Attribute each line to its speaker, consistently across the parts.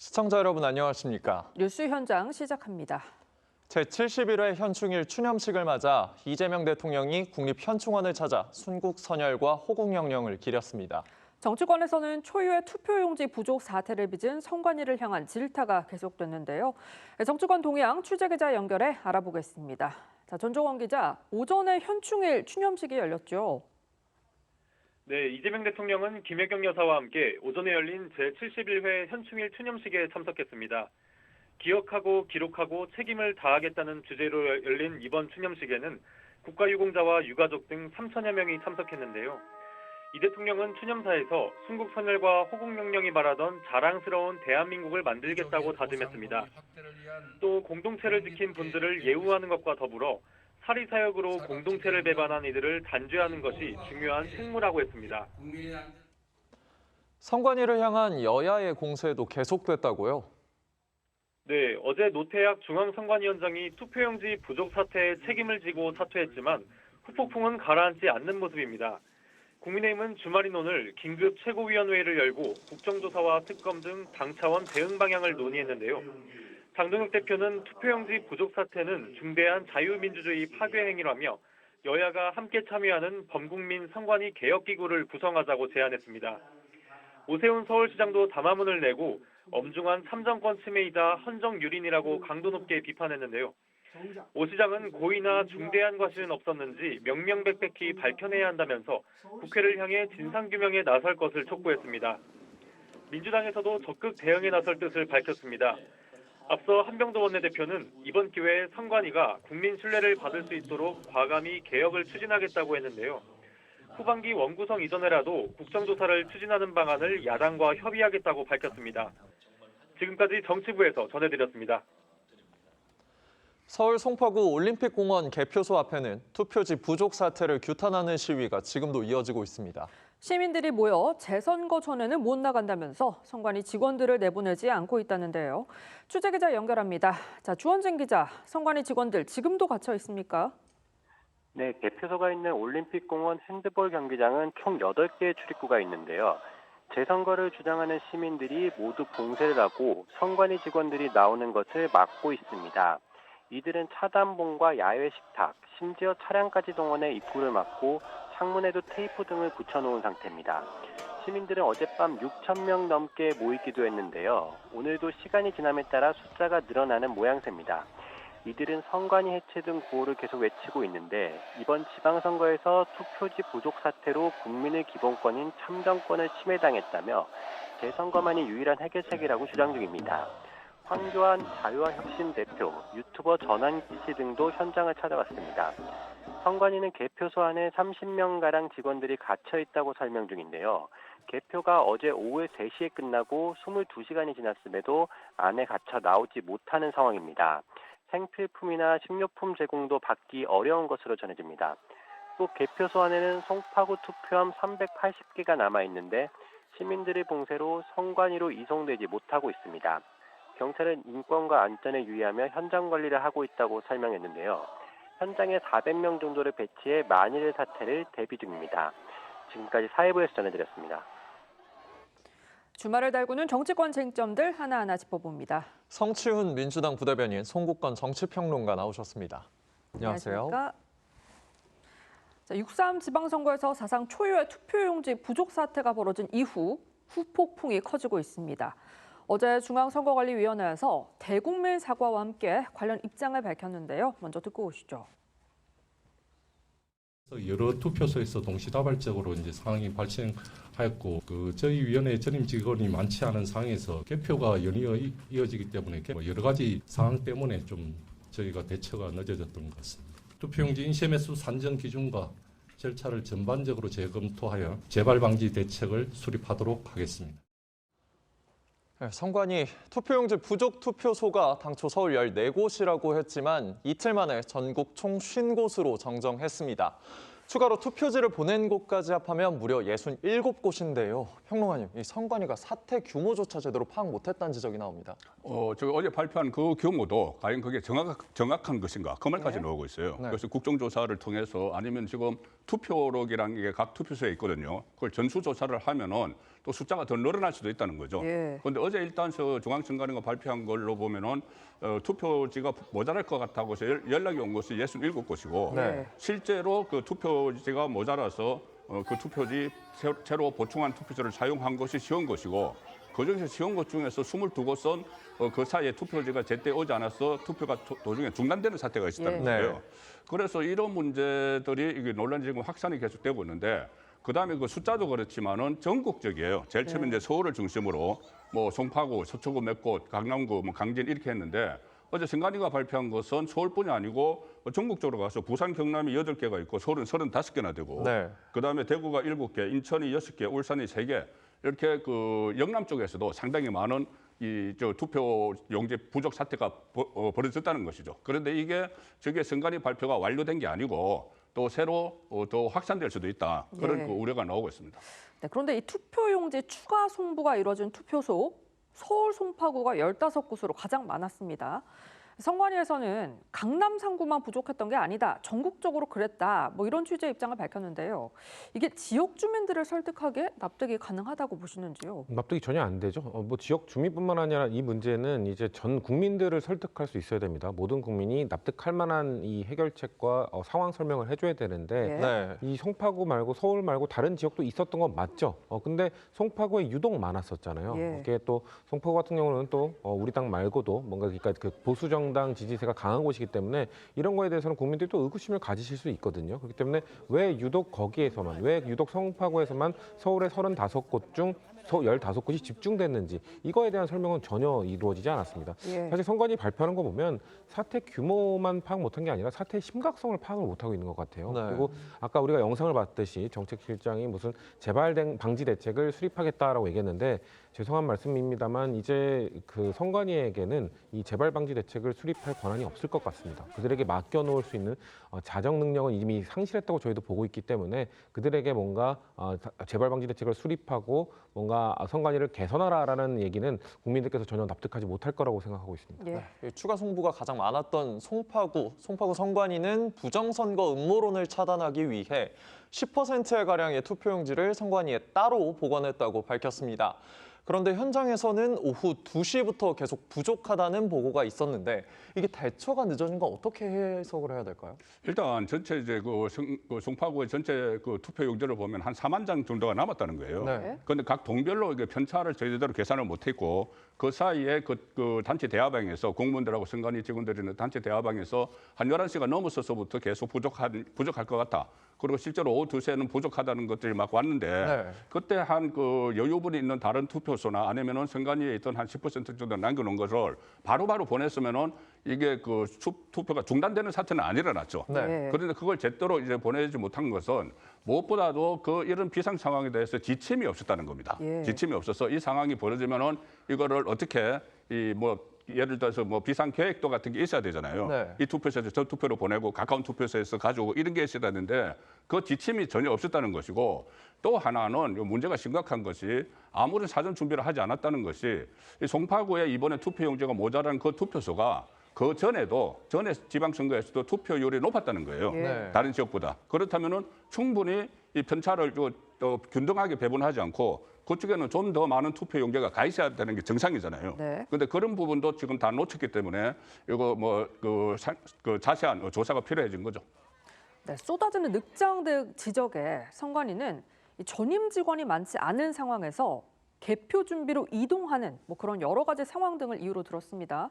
Speaker 1: 시청자 여러분 안녕하십니까?
Speaker 2: 뉴스 현장 시작합니다.
Speaker 1: 제71회 현충일 추념식을 맞아 이재명 대통령이 국립현충원을 찾아 순국선열과 호국영령을 기렸습니다.
Speaker 2: 정치권에서는 초유의 투표용지 부족 사태를 빚은 선관위를 향한 질타가 계속됐는데요. 정치권 동향 취재기자 연결해 알아보겠습니다. 전종원 기자, 오전에 현충일 추념식이 열렸죠.
Speaker 3: 네, 이재명 대통령은 김혜경 여사와 함께 오전에 열린 제71회 현충일 추념식에 참석했습니다. 기억하고 기록하고 책임을 다하겠다는 주제로 열린 이번 추념식에는 국가유공자와 유가족 등 3천여 명이 참석했는데요. 이 대통령은 추념사에서 순국선열과 호국영령이 말하던 자랑스러운 대한민국을 만들겠다고 다짐했습니다. 또 공동체를 지킨 분들을 예우하는 것과 더불어 사리사욕으로 공동체를 배반한 이들을 단죄하는 것이 중요한 책무라고 했습니다.
Speaker 1: 선관위를 향한 여야의 공세도 계속됐다고요?
Speaker 3: 네, 어제 노태학 중앙선관위원장이 투표용지 부족 사태에 책임을 지고 사퇴했지만 후폭풍은 가라앉지 않는 모습입니다. 국민의힘은 주말인 오늘 긴급 최고위원회를 열고 국정조사와 특검 등 당 차원 대응 방향을 논의했는데요. 장동혁 대표는 투표용지 부족 사태는 중대한 자유민주주의 파괴 행위라며 여야가 함께 참여하는 범국민 선관위 개혁기구를 구성하자고 제안했습니다. 오세훈 서울시장도 담화문을 내고 엄중한 삼정권 침해이자 헌정유린이라고 강도 높게 비판했는데요. 오 시장은 고의나 중대한 과실은 없었는지 명명백백히 밝혀내야 한다면서 국회를 향해 진상규명에 나설 것을 촉구했습니다. 민주당에서도 적극 대응에 나설 뜻을 밝혔습니다. 앞서 한병도 원내대표는 이번 기회에 선관위가 국민 신뢰를 받을 수 있도록 과감히 개혁을 추진하겠다고 했는데요. 후반기 원구성 이전에라도 국정조사를 추진하는 방안을 야당과 협의하겠다고 밝혔습니다. 지금까지 정치부에서 전해드렸습니다.
Speaker 1: 서울 송파구 올림픽공원 개표소 앞에는 투표지 부족 사태를 규탄하는 시위가 지금도 이어지고 있습니다.
Speaker 2: 시민들이 모여 재선거 전에는 못 나간다면서 선관위 직원들을 내보내지 않고 있다는데요. 취재기자 연결합니다. 주원진 기자, 선관위 직원들 지금도 갇혀 있습니까?
Speaker 4: 네, 개표소가 있는 올림픽공원 핸드볼 경기장은 총 8개의 출입구가 있는데요. 재선거를 주장하는 시민들이 모두 봉쇄를 하고 선관위 직원들이 나오는 것을 막고 있습니다. 이들은 차단봉과 야외 식탁, 심지어 차량까지 동원해 입구를 막고 창문에도 테이프 등을 붙여놓은 상태입니다. 시민들은 어젯밤 6천 명 넘게 모이기도 했는데요. 오늘도 시간이 지남에 따라 숫자가 늘어나는 모양새입니다. 이들은 선관위 해체 등 구호를 계속 외치고 있는데 이번 지방선거에서 투표지 부족 사태로 국민의 기본권인 참정권을 침해당했다며 재선거만이 유일한 해결책이라고 주장 중입니다. 황교안 자유와혁신 대표, 유튜버 전환기 씨 등도 현장을 찾아갔습니다. 선관위는 개표소 안에 30명가량 직원들이 갇혀 있다고 설명 중인데요. 개표가 어제 오후 3시에 끝나고 22시간이 지났음에도 안에 갇혀 나오지 못하는 상황입니다. 생필품이나 식료품 제공도 받기 어려운 것으로 전해집니다. 또 개표소 안에는 송파구 투표함 380개가 남아있는데 시민들의 봉쇄로 선관위로 이송되지 못하고 있습니다. 경찰은 인권과 안전에 유의하며 현장 관리를 하고 있다고 설명했는데요. 현장에 400명 정도를 배치해 만일의 사태를 대비 중입니다. 지금까지 사회부에서 전해드렸습니다.
Speaker 2: 주말을 달구는 정치권 쟁점들 하나하나 짚어봅니다.
Speaker 1: 성치훈 민주당 부대변인, 송국건 정치평론가 나오셨습니다. 안녕하세요.
Speaker 2: 안녕하십니까? 6.3 지방선거에서 사상 초유의 투표용지 부족 사태가 벌어진 이후 후폭풍이 커지고 있습니다. 어제 중앙선거관리위원회에서 대국민 사과와 함께 관련 입장을 밝혔는데요. 먼저 듣고 오시죠.
Speaker 5: 여러 투표소에서 동시다발적으로 이제 상황이 발생하였고, 저희 위원회 전임 직원이 많지 않은 상황에서 개표가 연이어 이어지기 때문에 여러 가지 상황 때문에 좀 저희가 대처가 늦어졌던 것 같습니다. 투표용지 인쇄 매수 산정 기준과 절차를 전반적으로 재검토하여 재발 방지 대책을 수립하도록 하겠습니다.
Speaker 1: 선관위 투표용지 부족 투표소가 당초 서울 14곳이라고 했지만 이틀 만에 전국 총 50곳으로 정정했습니다. 추가로 투표지를 보낸 곳까지 합하면 무려 67곳인데요. 평론가님, 이 선관위가 사태 규모조차 제대로 파악 못했다는 지적이 나옵니다.
Speaker 6: 어제 발표한 그 규모도 과연 그게 정확한 것인가 그 말까지 나오고 있어요.
Speaker 1: 네.
Speaker 6: 그래서 국정조사를 통해서 아니면 지금 투표록이라는 게 각 투표소에 있거든요. 그걸 전수조사를 하면은 또 숫자가 더 늘어날 수도 있다는 거죠.
Speaker 2: 예.
Speaker 6: 그런데 어제 일단 중앙선관위가 발표한 걸로 보면은 투표지가 모자랄 것 같다고 해서 연락이 온 것이 67곳이고
Speaker 2: 네.
Speaker 6: 실제로 그 투표지가 모자라서 그 투표지 새로 보충한 투표지를 사용한 것이 쉬운 것이고 그중에서 쉬운 것 중에서 22곳은 그 사이에 투표지가 제때 오지 않아서 투표가 도중에 중단되는 사태가 있었다는
Speaker 2: 예.
Speaker 6: 거예요.
Speaker 1: 네.
Speaker 6: 그래서 이런 문제들이 이게 논란이 지금 확산이 계속되고 있는데 그다음에 그 숫자도 그렇지만은 전국적이에요. 제일 처음에 이제 서울을 중심으로 뭐 송파구, 서초구 몇 곳, 강남구, 뭐 강진 이렇게 했는데 어제 선관위가 발표한 것은 서울뿐이 아니고 전국적으로 가서 부산, 경남이 8개가 있고 서울은 35개나 되고
Speaker 1: 네.
Speaker 6: 그다음에 대구가 7개, 인천이 6개, 울산이 3개 이렇게 그 영남 쪽에서도 상당히 많은 이 투표 용지 부족 사태가 벌어졌다는 것이죠. 그런데 저게 선관위 발표가 완료된 게 아니고 또 새로 더 확산될 수도 있다. 그런
Speaker 2: 예.
Speaker 6: 그 우려가 나오고 있습니다.
Speaker 2: 네, 그런데 이 투표용지 추가 송부가 이뤄진 투표소 서울 송파구가 15곳으로 가장 많았습니다. 선관위에서는 강남 3구만 부족했던 게 아니다. 전국적으로 그랬다. 뭐 이런 취지의 입장을 밝혔는데요. 이게 지역 주민들을 설득하기에 납득이 가능하다고 보시는지요?
Speaker 7: 납득이 전혀 안 되죠. 뭐 지역 주민뿐만 아니라 이 문제는 이제 전 국민들을 설득할 수 있어야 됩니다. 모든 국민이 납득할 만한 이 해결책과 상황 설명을 해줘야 되는데
Speaker 2: 예.
Speaker 1: 네.
Speaker 7: 이 송파구 말고 서울 말고 다른 지역도 있었던 건 맞죠. 근데 송파구에 유독 많았었잖아요.
Speaker 2: 예.
Speaker 7: 이게 또 송파구 같은 경우는 또 우리 당 말고도 뭔가 그러니까 그 보수 정당 지지세가 강한 곳이기 때문에 이런 거에 대해서는 국민들이 또 의구심을 가지실 수 있거든요. 그렇기 때문에 왜 유독 거기에서만, 왜 유독 송파구에서만 서울의 35곳 중 15곳이 집중됐는지 이거에 대한 설명은 전혀 이루어지지 않았습니다.
Speaker 2: 예.
Speaker 7: 사실 선관위 발표하는 거 보면 사태 규모만 파악 못한 게 아니라 사태의 심각성을 파악을 못하고 있는 것 같아요.
Speaker 1: 네.
Speaker 7: 그리고 아까 우리가 영상을 봤듯이 정책실장이 무슨 재발 방지 대책을 수립하겠다라고 얘기했는데 죄송한 말씀입니다만 이제 그 선관위에게는 이 재발 방지 대책을 수립할 권한이 없을 것 같습니다. 그들에게 맡겨놓을 수 있는 자정 능력은 이미 상실했다고 저희도 보고 있기 때문에 그들에게 뭔가 재발 방지 대책을 수립하고 뭔가 선관위를 개선하라라는 얘기는 국민들께서 전혀 납득하지 못할 거라고 생각하고 있습니다.
Speaker 2: 예.
Speaker 1: 이 추가 송부가 가장 많았던 송파구 선관위는 부정선거 음모론을 차단하기 위해 10%의 가량의 투표용지를 선관위에 따로 보관했다고 밝혔습니다. 그런데 현장에서는 오후 2시부터 계속 부족하다는 보고가 있었는데 이게 대처가 늦어진 건 어떻게 해석을 해야 될까요?
Speaker 6: 일단 전체 이제 그 송파구의 전체 그 투표용지를 보면 한 4만 장 정도가 남았다는 거예요.
Speaker 1: 네.
Speaker 6: 그런데 각 동별로 이게 편차를 제대로 계산을 못했고 그 사이에 그 단체 대화방에서 공무원들하고 선관위 직원들이 있는 단체 대화방에서 한 11시가 넘었어서부터 계속 부족할 것 같다. 그리고 실제로 오후 2시에는 부족하다는 것들이 막 왔는데
Speaker 1: 네.
Speaker 6: 그때 한 그 여유분이 있는 다른 투표소나 아니면은 선관위에 있던 한 10% 정도 남겨놓은 것을 바로바로 보냈으면은 이게 그 투표가 중단되는 사태는 안 일어났죠.
Speaker 1: 네.
Speaker 2: 예.
Speaker 6: 그런데 그걸 제대로 이제 보내지 못한 것은 무엇보다도 이런 비상 상황에 대해서 지침이 없었다는 겁니다.
Speaker 2: 예.
Speaker 6: 지침이 없어서 이 상황이 벌어지면은 이거를 어떻게 예를 들어서 뭐 비상 계획도 같은 게 있어야 되잖아요.
Speaker 1: 네.
Speaker 6: 이 투표소에서 저 투표로 보내고 가까운 투표소에서 가져오고 이런 게 있어야 되는데 그 지침이 전혀 없었다는 것이고 또 하나는 문제가 심각한 것이 아무런 사전 준비를 하지 않았다는 것이 이 송파구에 이번에 투표용지가 모자란 그 투표소가 그 전에 지방선거에서도 투표율이 높았다는 거예요.
Speaker 2: 예.
Speaker 1: 네.
Speaker 6: 다른 지역보다. 그렇다면은 충분히 이 편차를 또 균등하게 배분하지 않고 그쪽에는 좀 더 많은 투표 용지가 가 있어야 되는 게 정상이잖아요.
Speaker 2: 네.
Speaker 6: 그런데 그런 부분도 지금 다 놓쳤기 때문에 이거 그 자세한 조사가 필요해진 거죠.
Speaker 2: 네, 쏟아지는 늑장득 지적에 선관위는 이 전임 직원이 많지 않은 상황에서 개표 준비로 이동하는 뭐 그런 여러 가지 상황 등을 이유로 들었습니다.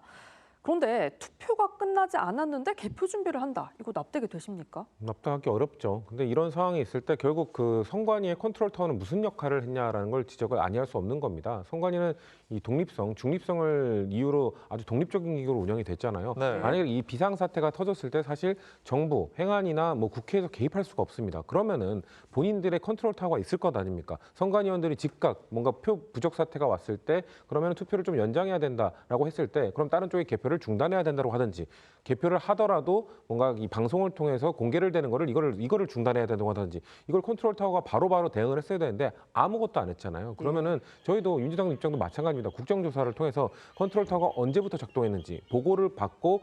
Speaker 2: 그런데 투표가 끝나지 않았는데 개표 준비를 한다. 이거 납득이 되십니까?
Speaker 7: 납득하기 어렵죠. 근데 이런 상황이 있을 때 결국 그 선관위의 컨트롤 타워는 무슨 역할을 했냐라는 걸 지적을 아니할 수 없는 겁니다. 선관위는 이 독립성, 중립성을 이유로 아주 독립적인 기구로 운영이 됐잖아요.
Speaker 1: 네.
Speaker 7: 만약에 이 비상사태가 터졌을 때 사실 정부, 행안이나 뭐 국회에서 개입할 수가 없습니다. 그러면은 본인들의 컨트롤 타워가 있을 것 아닙니까? 선관위원들이 즉각 뭔가 표 부족 사태가 왔을 때 그러면 투표를 좀 연장해야 된다라고 했을 때 그럼 다른 쪽에 개표를 개표를 중단해야 된다고 하든지 개표를 하더라도 뭔가 이 방송을 통해서 공개를 되는 거를 이거를 중단해야 된다고 하든지 이걸 컨트롤 타워가 바로바로 대응을 했어야 되는데 아무것도 안 했잖아요. 그러면은 저희도 민주당 입장도 마찬가지입니다. 국정조사를 통해서 컨트롤 타워가 언제부터 작동했는지 보고를 받고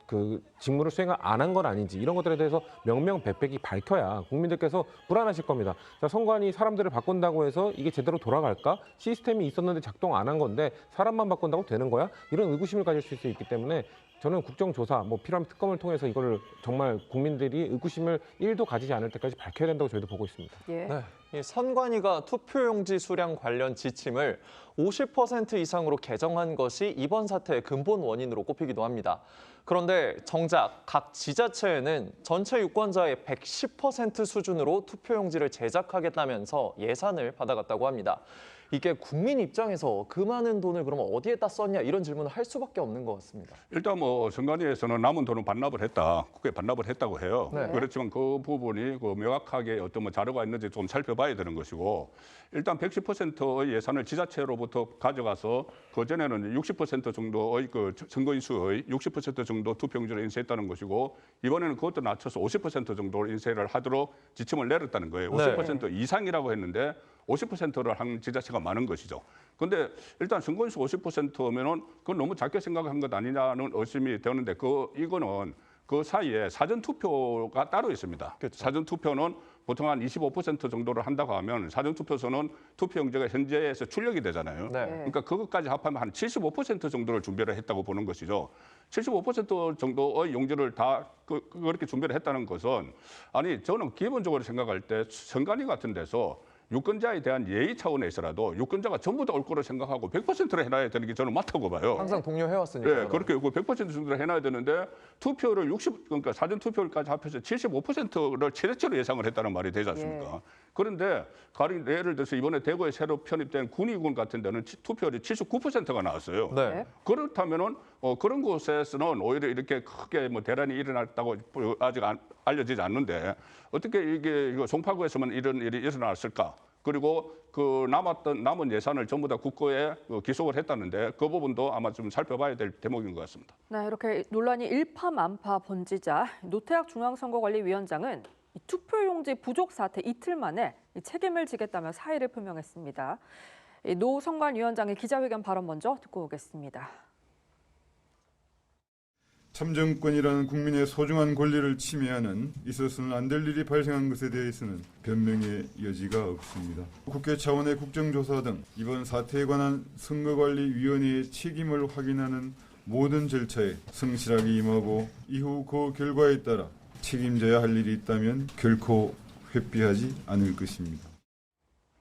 Speaker 7: 그 직무를 수행 안 한 건 아닌지 이런 것들에 대해서 명명백백이 밝혀야 국민들께서 불안하실 겁니다. 자, 선관위 사람들을 바꾼다고 해서 이게 제대로 돌아갈까? 시스템이 있었는데 작동 안 한 건데 사람만 바꾼다고 되는 거야? 이런 의구심을 가질 수 있기 때문에 저는 국정조사, 필요한 특검을 통해서 이걸 정말 국민들이 의구심을 1도 가지지 않을 때까지 밝혀야 된다고 저희도 보고 있습니다.
Speaker 2: 예.
Speaker 1: 네, 이 선관위가 투표용지 수량 관련 지침을 50% 이상으로 개정한 것이 이번 사태의 근본 원인으로 꼽히기도 합니다. 그런데 정작 각 지자체에는 전체 유권자의 110% 수준으로 투표용지를 제작하겠다면서 예산을 받아갔다고 합니다. 이게 국민 입장에서 그 많은 돈을 그러면 어디에다 썼냐 이런 질문을 할 수밖에 없는 것 같습니다.
Speaker 6: 일단 선관위에서는 남은 돈은 반납을 했다. 국회에 반납을 했다고 해요.
Speaker 1: 네.
Speaker 6: 그렇지만 그 부분이 명확하게 어떤 자료가 있는지 좀 살펴봐야 되는 것이고 일단 110%의 예산을 지자체로부터 가져가서 그전에는 60% 정도의 선거인수의 60% 정도 투표용지를 인쇄했다는 것이고 이번에는 그것도 낮춰서 50% 정도를 인쇄를 하도록 지침을 내렸다는 거예요. 50% 이상이라고 했는데 50%를 한 지자체가 많은 것이죠. 그런데 일단 선거인수 50%면은 그건 너무 작게 생각한 것 아니냐는 의심이 되는데 이거는 그 사이에 사전 투표가 따로 있습니다.
Speaker 1: 그렇죠.
Speaker 6: 사전 투표는 보통 한 25% 정도를 한다고 하면 사전 투표소는 투표용지가 현재에서 출력이 되잖아요.
Speaker 1: 네.
Speaker 6: 그러니까 그것까지 합하면 한 75% 정도를 준비를 했다고 보는 것이죠. 75% 정도의 용지를 다 그렇게 준비를 했다는 것은 아니 저는 기본적으로 생각할 때 선관위 같은 데서 유권자에 대한 예의 차원에서라도 유권자가 전부 다 올 거로 생각하고 100%를 해놔야 되는 게 저는 맞다고 봐요.
Speaker 1: 항상 독려해왔으니까.
Speaker 6: 네, 그렇게 100% 정도를 해놔야 되는데 투표를 그러니까 사전 투표율까지 합해서 75%를 최대치로 예상을 했다는 말이 되지 않습니까? 그런데 가령 예를 들어서 이번에 대구에 새로 편입된 군의군 같은 데는 투표율이 79%가 나왔어요.
Speaker 1: 네.
Speaker 6: 그렇다면은 그런 곳에서는 오히려 이렇게 크게 대란이 일어났다고 아직 알려지지 않는데 어떻게 이거 송파구에서만 이런 일이 일어났을까? 그리고 그 남은 예산을 전부 다 국고에 기속을 했다는데 그 부분도 아마 좀 살펴봐야 될 대목인 것 같습니다.
Speaker 2: 네, 이렇게 논란이 일파만파 번지자 노태학 중앙선거관리위원장은 이 투표용지 부족 사태 이틀 만에 이 책임을 지겠다며 사의를 표명했습니다. 노 선관위원장의 기자회견 발언 먼저 듣고 오겠습니다.
Speaker 8: 참정권이라는 국민의 소중한 권리를 침해하는 있어서는 안 될 일이 발생한 것에 대해서는 변명의 여지가 없습니다. 국회 차원의 국정조사 등 이번 사태에 관한 선거관리위원회의 책임을 확인하는 모든 절차에 성실하게 임하고 이후 그 결과에 따라 책임져야 할 일이 있다면 결코 회피하지 않을 것입니다.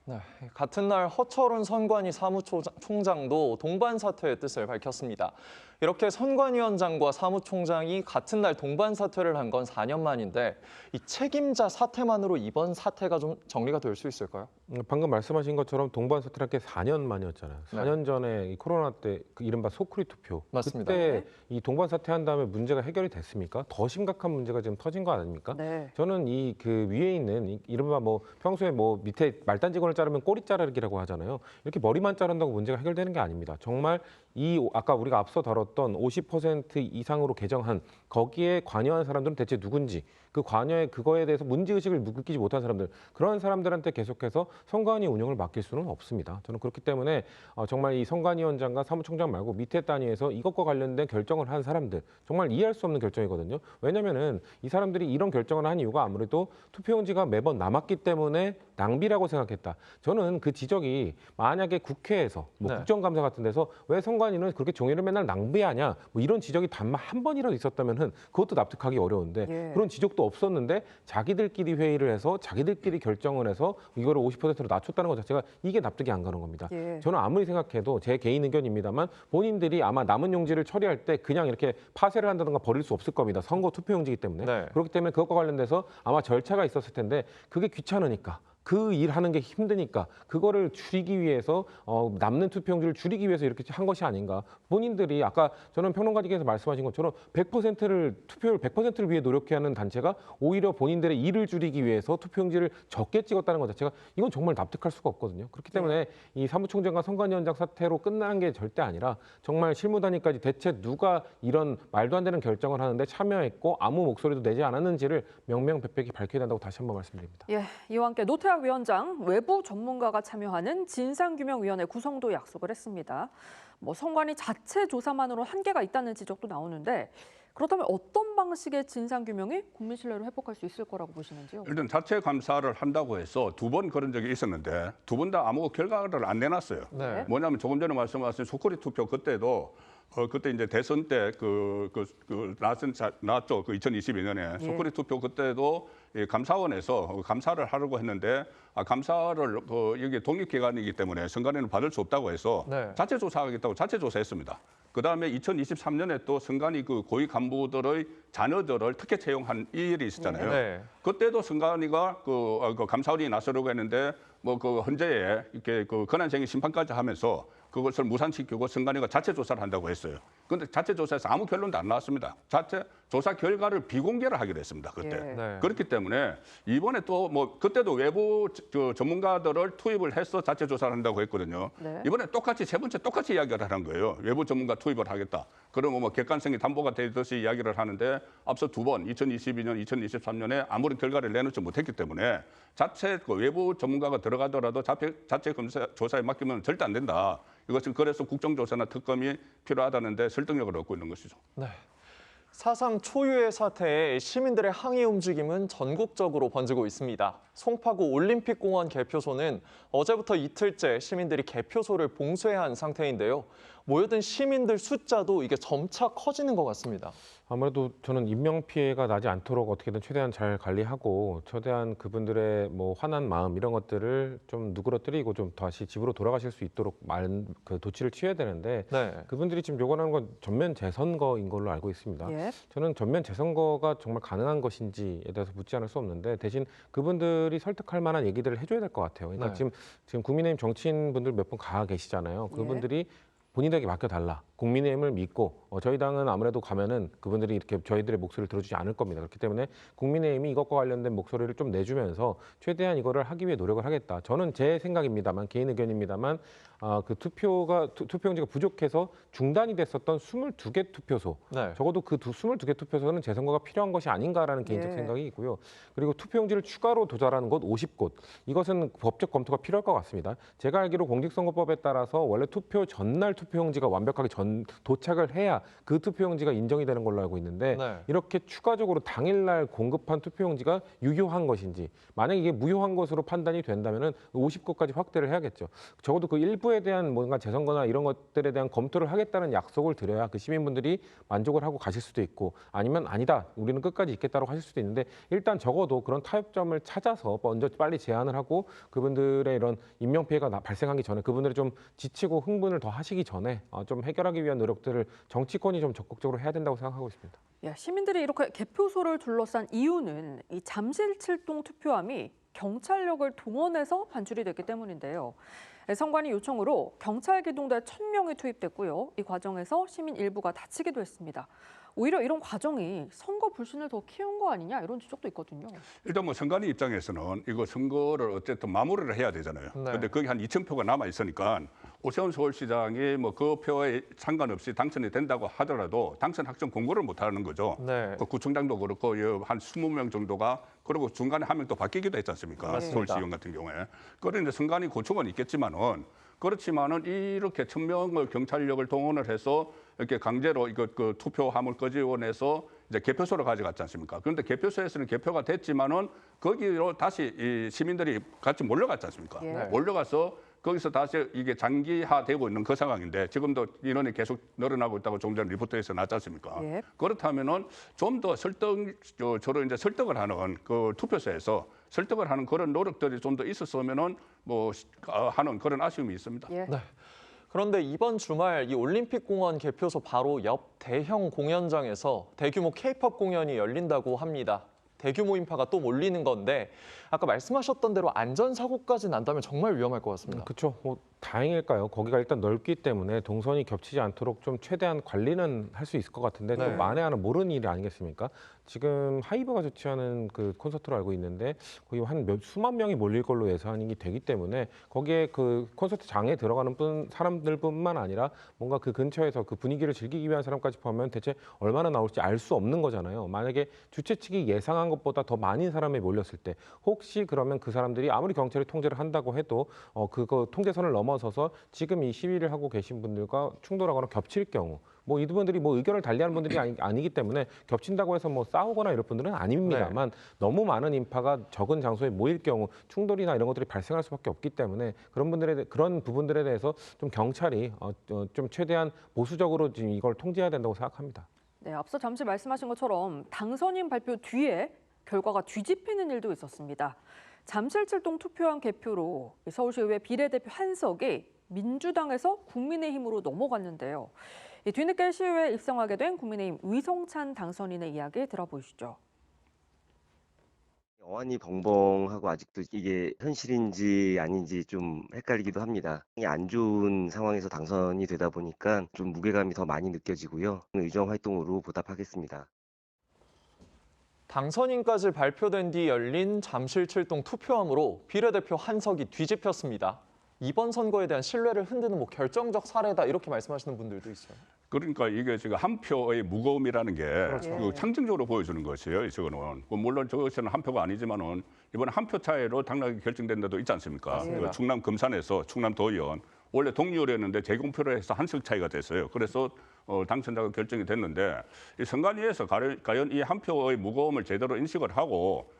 Speaker 1: 네, 같은 날 허철훈 선관위 사무총장도 동반 사퇴의 뜻을 밝혔습니다. 이렇게 선관위원장과 사무총장이 같은 날 동반 사퇴를 한 건 4년 만인데 이 책임자 사퇴만으로 이번 사태가 좀 정리가 될 수 있을까요?
Speaker 7: 방금 말씀하신 것처럼 동반 사퇴한 게 4년 만이었잖아요. 4년 전에 이 코로나 때 그 이른바 소쿠리 투표.
Speaker 1: 맞습니다.
Speaker 7: 그때 이 동반 사퇴한 다음에 문제가 해결이 됐습니까? 더 심각한 문제가 지금 터진 거 아닙니까?
Speaker 2: 네.
Speaker 7: 저는 이 그 위에 있는 이른바 평소에 밑에 말단 직원을 자르면 꼬리 자르기라고 하잖아요. 이렇게 머리만 자른다고 문제가 해결되는 게 아닙니다. 정말 아까 우리가 앞서 다뤘던 50% 이상으로 개정한 거기에 관여한 사람들은 대체 누군지 그거에 대해서 문제의식을 느끼지 못한 사람들 그런 사람들한테 계속해서 선관위 운영을 맡길 수는 없습니다. 저는 그렇기 때문에 정말 이 선관위원장과 사무총장 말고 밑에 단위에서 이것과 관련된 결정을 한 사람들 정말 이해할 수 없는 결정이거든요. 왜냐면은 이 사람들이 이런 결정을 한 이유가 아무래도 투표용지가 매번 남았기 때문에 낭비라고 생각했다. 저는 그 지적이 만약에 국회에서
Speaker 1: 네.
Speaker 7: 국정감사 같은 데서 왜 선관위는 그렇게 종이를 맨날 낭비하냐 이런 지적이 단만 한 번이라도 있었다면은 그것도 납득하기 어려운데 그런 지적도 없었는데 자기들끼리 회의를 해서 자기들끼리 결정을 해서 이거를 50%로 낮췄다는 것 자체가 이게 납득이 안 가는 겁니다. 저는 아무리 생각해도 제 개인 의견입니다만 본인들이 아마 남은 용지를 처리할 때 그냥 이렇게 파쇄를 한다든가 버릴 수 없을 겁니다. 선거 투표용지이기 때문에.
Speaker 1: 네.
Speaker 7: 그렇기 때문에 그것과 관련돼서 아마 절차가 있었을 텐데 그게 귀찮으니까 그 일하는 게 힘드니까 그거를 줄이기 위해서 남는 투표용지를 줄이기 위해서 이렇게 한 것이 아닌가. 본인들이 아까 저는 평론가님께서 말씀하신 것처럼 100%를 투표율 100%를 위해 노력해야 하는 단체가 오히려 본인들의 일을 줄이기 위해서 투표용지를 적게 찍었다는 것 자체가 이건 정말 납득할 수가 없거든요. 그렇기 때문에 이 사무총장과 선관위원장 사태로 끝나는 게 절대 아니라 정말 실무단위까지 대체 누가 이런 말도 안 되는 결정을 하는데 참여했고 아무 목소리도 내지 않았는지를 명명백백히 밝혀야 된다고 다시 한번 말씀드립니다.
Speaker 2: 예, 이와 함께 노태학 위원장 외부 전문가가 참여하는 진상규명위원회 구성도 약속을 했습니다. 선관위 자체 조사만으로 한계가 있다는 지적도 나오는데 그렇다면 어떤 방식의 진상규명이 국민 신뢰를 회복할 수 있을 거라고 보시는지요?
Speaker 6: 일단 자체 감사를 한다고 해서 2번 그런 적이 있었는데 2번 다 아무 결과를 안 내놨어요.
Speaker 1: 네.
Speaker 6: 뭐냐면 조금 전에 말씀하신 소코리 투표 그때도 그때 이제 대선 때 나왔죠. 그 2022년에
Speaker 2: 예.
Speaker 6: 소코리 투표 그때도 이 감사원에서 감사를 하려고 했는데 감사를 여기 독립기관이기 때문에 선관위는 받을 수 없다고 해서
Speaker 1: 네.
Speaker 6: 자체 조사하겠다고 자체 조사했습니다. 그다음에 2023년에 또 선관위 그 고위 간부들의 자녀들을 특혜 채용한 이 일이 있었잖아요.
Speaker 1: 네.
Speaker 6: 그때도 선관위가 그 감사원이 나서려고 했는데 그 헌재에 이렇게 그 권한쟁의 심판까지 하면서 그것을 무산시키고 선관위가 자체 조사를 한다고 했어요. 그런데 자체 조사에서 아무 결론도 안 나왔습니다. 자체 조사 결과를 비공개를 하기로 했습니다. 그때.
Speaker 2: 예.
Speaker 1: 네.
Speaker 6: 그렇기 때문에 이번에 또 그때도 외부 전문가들을 투입을 해서 자체 조사를 한다고 했거든요.
Speaker 2: 네.
Speaker 6: 이번에 똑같이 세 번째 똑같이 이야기를 하는 거예요. 외부 전문가 투입을 하겠다. 그러면 객관성이 담보가 되듯이 이야기를 하는데 앞서 2번 2022년, 2023년에 아무런 결과를 내놓지 못했기 때문에 자체 외부 전문가가 들어가더라도 자체 검사 조사에 맡기면 절대 안 된다. 이것은 그래서 국정조사나 특검이 필요하다는데 설득력을 얻고 있는 것이죠.
Speaker 1: 네. 사상 초유의 사태에 시민들의 항의 움직임은 전국적으로 번지고 있습니다. 송파구 올림픽공원 개표소는 어제부터 이틀째 시민들이 개표소를 봉쇄한 상태인데요. 모여든 시민들 숫자도 이게 점차 커지는 것 같습니다.
Speaker 7: 아무래도 저는 인명피해가 나지 않도록 어떻게든 최대한 잘 관리하고 최대한 그분들의 화난 마음 이런 것들을 좀 누그러뜨리고 좀 다시 집으로 돌아가실 수 있도록 그 조치를 취해야 되는데
Speaker 1: 네.
Speaker 7: 그분들이 지금 요구하는 건 전면 재선거인 걸로 알고 있습니다.
Speaker 2: 예.
Speaker 7: 저는 전면 재선거가 정말 가능한 것인지에 대해서 묻지 않을 수 없는데 대신 그분들이 설득할 만한 얘기들을 해줘야 될 것 같아요. 그러니까
Speaker 1: 네.
Speaker 7: 지금 국민의힘 정치인분들 몇 분 가 계시잖아요. 그분들이 본인에게 맡겨달라. 국민의힘을 믿고 저희 당은 아무래도 가면은 그분들이 이렇게 저희들의 목소리를 들어주지 않을 겁니다. 그렇기 때문에 국민의힘이 이것과 관련된 목소리를 좀 내주면서 최대한 이거를 하기 위해 노력을 하겠다. 저는 제 생각입니다만 개인 의견입니다만 그 투표용지가 부족해서 중단이 됐었던 22개 투표소
Speaker 1: 네.
Speaker 7: 적어도 그 22개 투표소는 재선거가 필요한 것이 아닌가라는 개인적
Speaker 2: 예.
Speaker 7: 생각이 있고요. 그리고 투표용지를 추가로 도달하는 곳 50곳 이것은 법적 검토가 필요할 것 같습니다. 제가 알기로 공직선거법에 따라서 원래 투표 전날 투표용지가 완벽하게 도착을 해야 그 투표용지가 인정이 되는 걸로 알고 있는데
Speaker 1: 네.
Speaker 7: 이렇게 추가적으로 당일날 공급한 투표용지가 유효한 것인지 만약 이게 무효한 것으로 판단이 된다면은 50곳까지 확대를 해야겠죠. 적어도 그 일부에 대한 뭔가 재선거나 이런 것들에 대한 검토를 하겠다는 약속을 드려야 그 시민분들이 만족을 하고 가실 수도 있고 아니면 아니다 우리는 끝까지 있겠다고 하실 수도 있는데 일단 적어도 그런 타협점을 찾아서 먼저 빨리 제안을 하고 그분들의 이런 인명피해가 발생하기 전에 그분들이 좀 지치고 흥분을 더 하시기 전에 좀 해결하기 위한 노력들을 정치권이 좀 적극적으로 해야 된다고 생각하고 있습니다.
Speaker 2: 예, 시민들이 이렇게 개표소를 둘러싼 이유는 이 잠실칠동 투표함이 경찰력을 동원해서 반출이 됐기 때문인데요. 선관위 요청으로 경찰 기동대 1,000명이 투입됐고요. 이 과정에서 시민 일부가 다치기도 했습니다. 오히려 이런 과정이 선거 불신을 더 키운 거 아니냐 이런 지적도 있거든요.
Speaker 6: 일단 선관위 입장에서는 이거 선거를 어쨌든 마무리를 해야 되잖아요.
Speaker 1: 네.
Speaker 6: 그런데 거기 한 2,000표가 남아 있으니까 오세훈 서울시장이 그 표에 상관없이 당선이 된다고 하더라도 당선 확정 공고를 못 하는 거죠.
Speaker 1: 네.
Speaker 6: 그 구청장도 그렇고 한 20명 정도가 그리고 중간에 한 명 또 바뀌기도 했지 않습니까?
Speaker 1: 맞습니다.
Speaker 6: 서울시의원 같은 경우에. 그런데 선관위 고충은 있겠지만은 그렇지만은 이렇게 1,000명을 경찰력을 동원을 해서 이렇게 강제로 그 투표함을 끄집어내서 이제 개표소로 가져갔지 않습니까? 그런데 개표소에서는 개표가 됐지만은 거기로 다시 이 시민들이 같이 몰려갔지 않습니까?
Speaker 2: 예.
Speaker 6: 몰려가서 거기서 다시 이게 장기화되고 있는 그 상황인데 지금도 인원이 계속 늘어나고 있다고 조금 전 리포트에서 나왔지 않습니까?
Speaker 2: 예.
Speaker 6: 그렇다면은 좀 더 저를 이제 설득을 하는 그 투표소에서 설득을 하는 그런 노력들이 좀 더 있었으면은 하는 그런 아쉬움이 있습니다.
Speaker 2: 예.
Speaker 1: 네. 그런데 이번 주말 이 올림픽공원 개표소 바로 옆 대형 공연장에서 대규모 K-팝 공연이 열린다고 합니다. 대규모 인파가 또 몰리는 건데 아까 말씀하셨던 대로 안전사고까지 난다면 정말 위험할 것 같습니다.
Speaker 7: 그렇죠. 뭐 다행일까요? 거기가 일단 넓기 때문에 동선이 겹치지 않도록 좀 최대한 관리는 할 수 있을 것 같은데
Speaker 1: 네.
Speaker 7: 또 만에 하나 모르는 일이 아니겠습니까? 지금 하이버가 주최하는 그 콘서트로 알고 있는데 거의 한 수만 명이 몰릴 걸로 예상이 되기 때문에 거기에 그 콘서트 장에 들어가는 사람들뿐만 아니라 뭔가 그 근처에서 그 분위기를 즐기기 위한 사람까지 포함하면 대체 얼마나 나올지 알 수 없는 거잖아요. 만약에 주최 측이 예상한 것보다 더 많은 사람이 몰렸을 때 혹시 그러면 그 사람들이 아무리 경찰이 통제를 한다고 해도 그거 통제선을 넘어서서 지금 이 시위를 하고 계신 분들과 충돌하거나 겹칠 경우 뭐 이분들이 뭐 의견을 달리하는 분들이 아니기 때문에 겹친다고 해서 뭐 싸우거나 이럴 분들은 아닙니다만 너무 많은 인파가 적은 장소에 모일 경우 충돌이나 이런 것들이 발생할 수밖에 없기 때문에 그런 부분들에 대해서 좀 경찰이 좀 최대한 보수적으로 지금 이걸 통제해야 된다고 생각합니다.
Speaker 2: 네, 앞서 잠시 말씀하신 것처럼 당선인 발표 뒤에 결과가 뒤집히는 일도 있었습니다. 잠실칠동 투표한 개표로 서울시의회 비례대표 한석이 민주당에서 국민의힘으로 넘어갔는데요. 뒤늦게 시의회에 입성하게 된 국민의힘 위성찬 당선인의 이야기 들어보시죠.
Speaker 9: 어안이 벙벙하고 아직도 이게 현실인지 아닌지 좀 헷갈리기도 합니다. 안 좋은 상황에서 당선이 되다 보니까 좀 무게감이 더 많이 느껴지고요. 의정 활동으로 보답하겠습니다.
Speaker 1: 당선인까지 발표된 뒤 열린 잠실칠동 투표함으로 비례대표 한석이 뒤집혔습니다. 이번 선거에 대한 신뢰를 흔드는 뭐 결정적 사례다 이렇게 말씀하시는 분들도 있어요.
Speaker 6: 그러니까 이게 지금 한 표의 무거움이라는 게
Speaker 2: 그렇죠.
Speaker 6: 그 상징적으로 보여주는 것이에요. 저거는 물론 저것은 한 표가 아니지만은 이번에 한 표 차이로 당락이 결정된 데도 있지 않습니까? 그 충남 금산에서 충남 도의원 원래 동률이었는데 재공표를 해서 한 석 차이가 됐어요. 그래서 당선자가 결정이 됐는데 이 선관위에서 과연 이 한 표의 무거움을 제대로 인식을 하고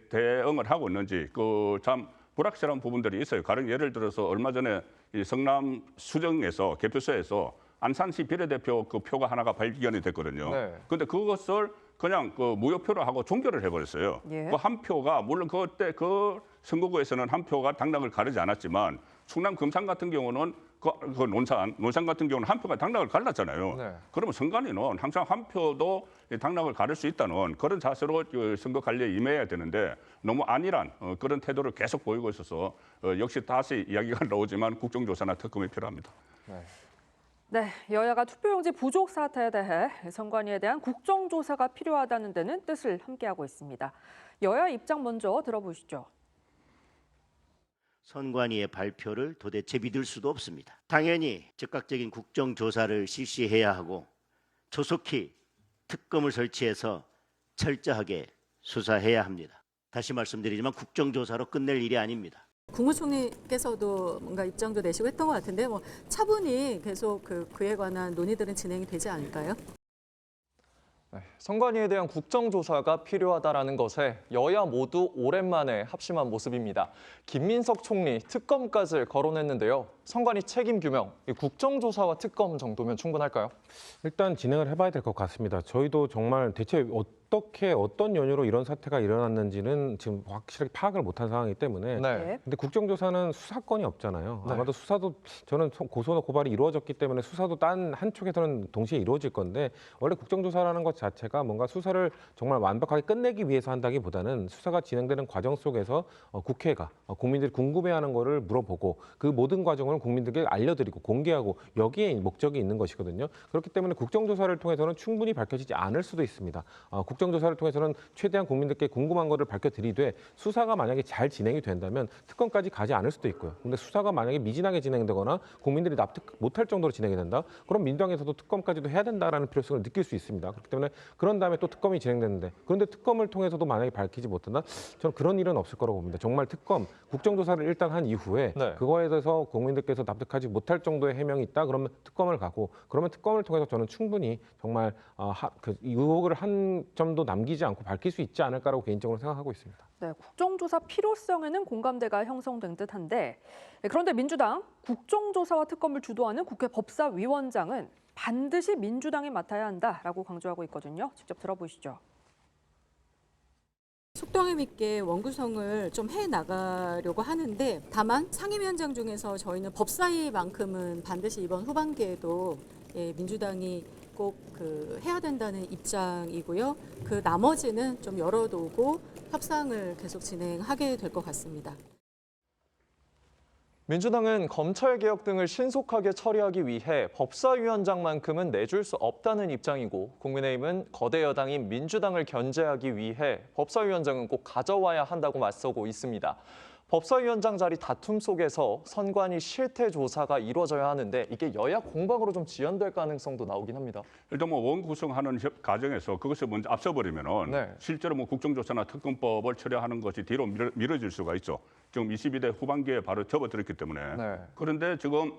Speaker 6: 대응을 하고 있는지 그 참 불확실한 부분들이 있어요. 가령 예를 들어서 얼마 전에 이 성남 수정에서 개표소에서 안산시 비례대표 그 표가 하나가 발견이 됐거든요. 그런데 그것을 그냥 그 무효표로 하고 종결을 해버렸어요. 그 한 표가 물론 그때 그 선거구에서는 한 표가 당락을 가르지 않았지만 충남 금산 같은 경우는 그 논산 같은 경우는 한 표가 당락을 갈랐잖아요. 그러면 선관위는 항상 한 표도 당락을 가를 수 있다는 그런 자세로 선거 관리에 임해야 되는데 너무 안일한 그런 태도를 계속 보이고 있어서 역시 다시 이야기가 나오지만 국정조사나 특검이 필요합니다.
Speaker 2: 네, 여야가 투표용지 부족 사태에 대해 선관위에 대한 국정조사가 필요하다는 데는 뜻을 함께하고 있습니다. 여야 입장 먼저 들어보시죠.
Speaker 10: 선관위의 발표를 도대체 믿을 수도 없습니다. 당연히 즉각적인 국정조사를 실시해야 하고 조속히 특검을 설치해서 철저하게 수사해야 합니다. 다시 말씀드리지만 국정조사로 끝낼 일이 아닙니다.
Speaker 11: 국무총리께서도 뭔가 입장도 내시고 했던 것 같은데 뭐 차분히 계속 그에 관한 논의들은 진행이 되지 않을까요?
Speaker 1: 선관위에 대한 국정조사가 필요하다는 것에 여야 모두 오랜만에 합심한 모습입니다. 김민석 총리 특검까지 거론했는데요. 선관위 책임 규명, 국정조사와 특검 정도면 충분할까요?
Speaker 7: 일단 진행을 해봐야 될 것 같습니다. 저희도 정말 대체 어떻게 어떤 연유로 이런 사태가 일어났는지는 지금 확실하게 파악을 못한 상황이기 때문에 근데 국정조사는 수사권이 없잖아요. 아마도 수사도 저는 고소나 고발이 이루어졌기 때문에 수사도 딴 한쪽에서는 동시에 이루어질 건데 원래 국정조사라는 것 자체가 뭔가 수사를 정말 완벽하게 끝내기 위해서 한다기보다는 수사가 진행되는 과정 속에서 국회가 국민들이 궁금해하는 거를 물어보고 그 모든 과정을 국민들께 알려드리고 공개하고 여기에 목적이 있는 것이거든요. 그렇기 때문에 국정조사를 통해서는 충분히 밝혀지지 않을 수도 있습니다. 국정조사를 통해서는 최대한 국민들께 궁금한 것을 밝혀드리되 수사가 만약에 잘 진행이 된다면 특검까지 가지 않을 수도 있고요. 근데 수사가 만약에 미진하게 진행되거나 국민들이 납득 못할 정도로 진행이 된다? 그럼 민주당에서도 특검까지도 해야 된다라는 필요성을 느낄 수 있습니다. 그렇기 때문에 그런 다음에 또 특검이 진행되는데 그런데 특검을 통해서도 만약에 밝히지 못한다? 저는 그런 일은 없을 거라고 봅니다. 정말 특검, 국정조사를 일단 한 이후에 그거에 대해서 국민들께서 납득하지 못할 정도의 해명이 있다? 그러면 특검을 가고 그러면 특검을 통해서 저는 충분히 정말 의혹을 한 점도 남기지 않고 밝힐 수 있지 않을까라고 개인적으로 생각하고 있습니다.
Speaker 2: 네, 국정조사 필요성에는 공감대가 형성된 듯한데 그런데 민주당 국정조사와 특검을 주도하는 국회 법사위원장은 반드시 민주당이 맡아야 한다라고 강조하고 있거든요. 직접 들어보시죠.
Speaker 11: 속도감 있게 원구성을 좀 해나가려고 하는데 다만 상임위원장 중에서 저희는 법사위만큼은 반드시 이번 후반기에도 민주당이 꼭 해야 된다는 입장이고요. 그 나머지는 좀 열어두고 협상을 계속 진행하게 될 것 같습니다.
Speaker 1: 민주당은 검찰개혁 등을 신속하게 처리하기 위해 법사위원장만큼은 내줄 수 없다는 입장이고 국민의힘은 거대 여당인 민주당을 견제하기 위해 법사위원장은 꼭 가져와야 한다고 맞서고 있습니다. 법사위원장 자리 다툼 속에서 선관위 실태 조사가 이루어져야 하는데 이게 여야 공방으로 좀 지연될 가능성도 나오긴 합니다.
Speaker 6: 일단 뭐 원 구성하는 과정에서 그것을 먼저 앞서버리면은
Speaker 1: 네.
Speaker 6: 실제로 뭐 국정조사나 특검법을 처리하는 것이 뒤로 미뤄질 수가 있죠. 지금 22대 후반기에 바로 접어들었기 때문에.
Speaker 1: 네.
Speaker 6: 그런데 지금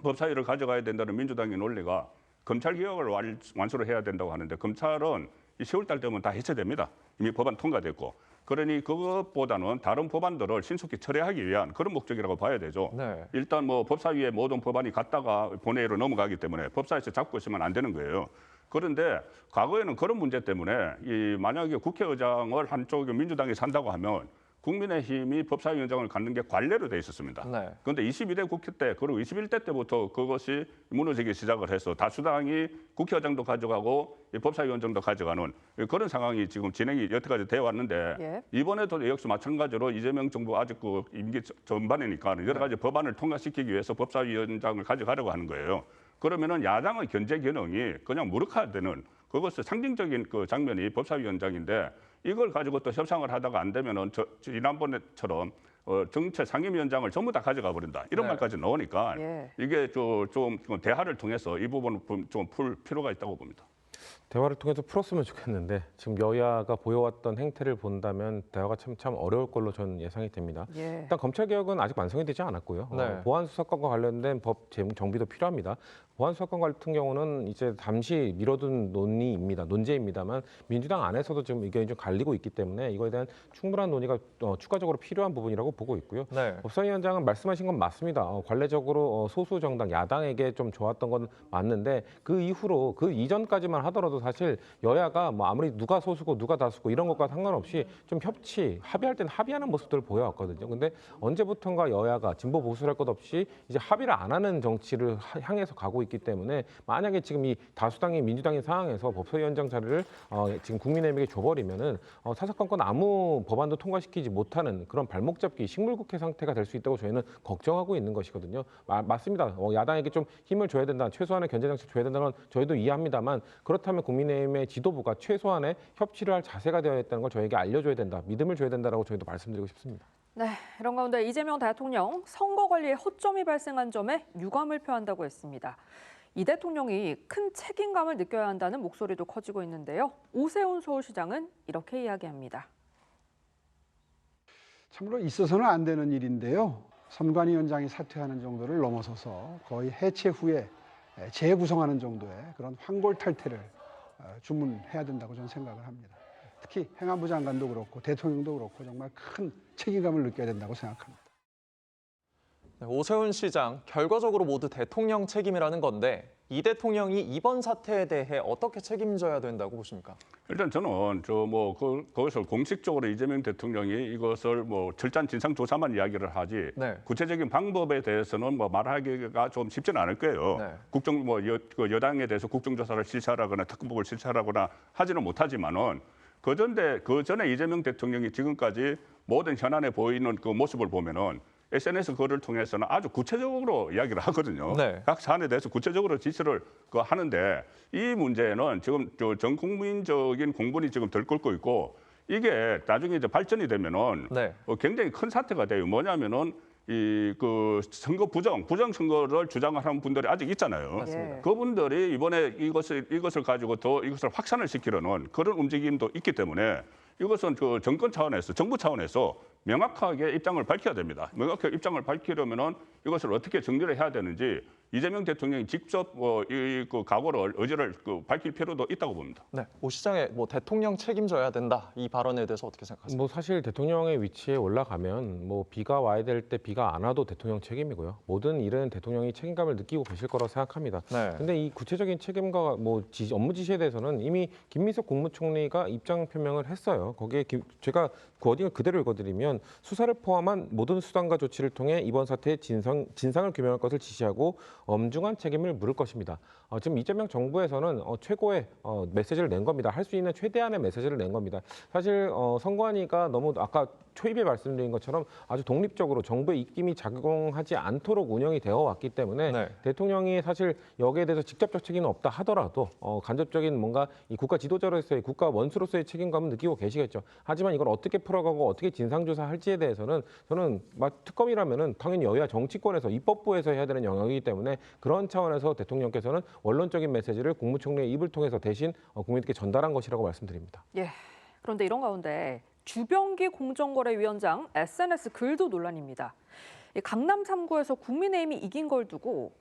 Speaker 6: 법사위를 가져가야 된다는 민주당의 논리가 검찰 개혁을 완수를 해야 된다고 하는데 검찰은 이 10월달 되면 다 해체됩니다. 이미 법안 통과됐고. 그러니 그것보다는 다른 법안들을 신속히 처리하기 위한 그런 목적이라고 봐야 되죠.
Speaker 1: 네.
Speaker 6: 일단 뭐 법사위에 모든 법안이 갔다가 본회의로 넘어가기 때문에 법사위에서 잡고 있으면 안 되는 거예요. 그런데 과거에는 그런 문제 때문에 만약에 국회의장을 한쪽에 민주당이 산다고 하면 국민의힘이 법사위원장을 갖는 게 관례로 돼 있었습니다.
Speaker 1: 네.
Speaker 6: 그런데 22대 국회 때 그리고 21대 때부터 그것이 무너지기 시작을 해서 다수당이 국회의장도 가져가고 법사위원장도 가져가는 그런 상황이 지금 진행이 여태까지 되어 왔는데
Speaker 2: 예.
Speaker 6: 이번에도 역시 마찬가지로 이재명 정부 아직 그 임기 전반이니까 여러 가지 법안을 통과시키기 위해서 법사위원장을 가져가려고 하는 거예요. 그러면은 야당의 견제 기능이 그냥 무력화되는 그것은 상징적인 그 장면이 법사위원장인데 이걸 가지고 또 협상을 하다가 안 되면은 지난번에처럼 정책 상임위원장을 전부 다 가져가 버린다 이런
Speaker 1: 네.
Speaker 6: 말까지 나오니까
Speaker 2: 예.
Speaker 6: 이게 좀 대화를 통해서 이 부분을 좀 풀 필요가 있다고 봅니다.
Speaker 7: 대화를 통해서 풀었으면 좋겠는데 지금 여야가 보여왔던 행태를 본다면 대화가 참 어려울 걸로 저는 예상이 됩니다.
Speaker 2: 예.
Speaker 7: 일단 검찰개혁은 아직 완성이 되지 않았고요.
Speaker 1: 네.
Speaker 7: 보안수사권과 관련된 법 정비도 필요합니다. 보안수사권 같은 경우는 이제 잠시 미뤄둔 논제입니다만 민주당 안에서도 지금 의견이 좀 갈리고 있기 때문에 이거에 대한 충분한 논의가 추가적으로 필요한 부분이라고 보고 있고요.
Speaker 1: 네.
Speaker 7: 법사위원장은 말씀하신 건 맞습니다. 관례적으로 소수 정당 야당에게 좀 좋았던 건 맞는데 그 이후로 그 이전까지만 하더라도 사실 여야가 뭐 아무리 누가 소수고 누가 다수고 이런 것과 상관없이 좀 합의할 때는 합의하는 모습들을 보여왔거든요. 근데 언제부턴가 여야가 진보 보수할 것 없이 이제 합의를 안 하는 정치를 향해서 가고 있기 때문에 만약에 지금 이 다수당이 민주당인 상황에서 법사위원장 자리를 지금 국민의힘에게 줘버리면은 사사건건 아무 법안도 통과시키지 못하는 그런 발목 잡기 식물국회 상태가 될 수 있다고 저희는 걱정하고 있는 것이거든요. 맞습니다. 야당에게 좀 힘을 줘야 된다, 최소한의 견제 장치 줘야 된다는 건 저희도 이해합니다만 그렇다면 국민의힘의 지도부가 최소한의 협치를 할 자세가 되어야 했다는 걸 저에게 알려줘야 된다, 믿음을 줘야 된다라고 저희도 말씀드리고 싶습니다.
Speaker 2: 네, 이런 가운데 이재명 대통령 선거 관리에 허점이 발생한 점에 유감을 표한다고 했습니다. 이 대통령이 큰 책임감을 느껴야 한다는 목소리도 커지고 있는데요. 오세훈 서울시장은 이렇게 이야기합니다.
Speaker 12: 참으로 있어서는 안 되는 일인데요. 선관위원장이 사퇴하는 정도를 넘어서서 거의 해체 후에 재구성하는 정도의 그런 황골탈퇴를 주문해야 된다고 저는 생각을 합니다. 특히 행안부 장관도 그렇고 대통령도 그렇고 정말 큰 책임감을 느껴야 된다고 생각합니다.
Speaker 1: 네, 오세훈 시장, 결과적으로 모두 대통령 책임이라는 건데 이 대통령이 이번 사태에 대해 어떻게 책임져야 된다고 보십니까?
Speaker 6: 일단 저는 그것을 공식적으로 이재명 대통령이 이것을 철저한 진상 조사만 이야기를 하지
Speaker 1: 네.
Speaker 6: 구체적인 방법에 대해서는 말하기가 좀 쉽지는 않을 거예요.
Speaker 1: 네.
Speaker 6: 여당에 대해서 국정조사를 실시하거나 특검법을 실시하거나 하지는 못하지만은 그 전에 이재명 대통령이 지금까지 모든 현안에 보이는 그 모습을 보면은 SNS 글을 통해서는 아주 구체적으로 이야기를 하거든요.
Speaker 1: 네.
Speaker 6: 각 사안에 대해서 구체적으로 지시를 하는데 이 문제는 지금 전 국민적인 공분이 지금 들끓고 있고 이게 나중에 이제 발전이 되면은
Speaker 1: 네.
Speaker 6: 굉장히 큰 사태가 돼요. 뭐냐면은 그 선거 부정 선거를 주장하는 분들이 아직 있잖아요.
Speaker 1: 맞습니다.
Speaker 6: 그분들이 이번에 이것을 가지고 더 이것을 확산을 시키려는 그런 움직임도 있기 때문에 이것은 그 정권 차원에서 정부 차원에서 명확하게 입장을 밝혀야 됩니다. 명확하게 입장을 밝히려면은 이것을 어떻게 정리를 해야 되는지 이재명 대통령이 직접 그 각오를 의지를 밝힐 필요도 있다고 봅니다.
Speaker 1: 네, 오 시장의 대통령 책임져야 된다 이 발언에 대해서 어떻게 생각하세요?
Speaker 7: 사실 대통령의 위치에 올라가면 비가 와야 될 때 비가 안 와도 대통령 책임이고요. 모든 일은 대통령이 책임감을 느끼고 계실 거라고 생각합니다.
Speaker 1: 네.
Speaker 7: 근데 이 구체적인 책임과 업무 지시에 대해서는 이미 김민석 국무총리가 입장 표명을 했어요. 거기에 제가 그 어딩을 그대로 읽어드리면 수사를 포함한 모든 수단과 조치를 통해 이번 사태의 진상을 규명할 것을 지시하고 엄중한 책임을 물을 것입니다. 지금 이재명 정부에서는 최고의 메시지를 낸 겁니다. 할 수 있는 최대한의 메시지를 낸 겁니다. 사실 선관위가 너무 아까 초입에 말씀드린 것처럼 아주 독립적으로 정부의 입김이 작용하지 않도록 운영이 되어 왔기 때문에
Speaker 1: 네.
Speaker 7: 대통령이 사실 여기에 대해서 직접적 책임은 없다 하더라도 간접적인 뭔가 이 국가 지도자로서의 국가 원수로서의 책임감은 느끼고 계시겠죠. 하지만 이걸 어떻게 풀어가고 어떻게 진상조사할지에 대해서는 저는 특검이라면은 당연히 여야 정치권에서 입법부에서 해야 되는 영역이기 때문에 그런 차원에서 대통령께서는 원론적인 메시지를 국무총리의 입을 통해서 대신 국민들께 전달한 것이라고 말씀드립니다.
Speaker 2: 예. 그런데 이런 가운데 주병기 공정거래위원장 SNS 글도 논란입니다. 강남 3구에서 국민의힘이 이긴 걸 두고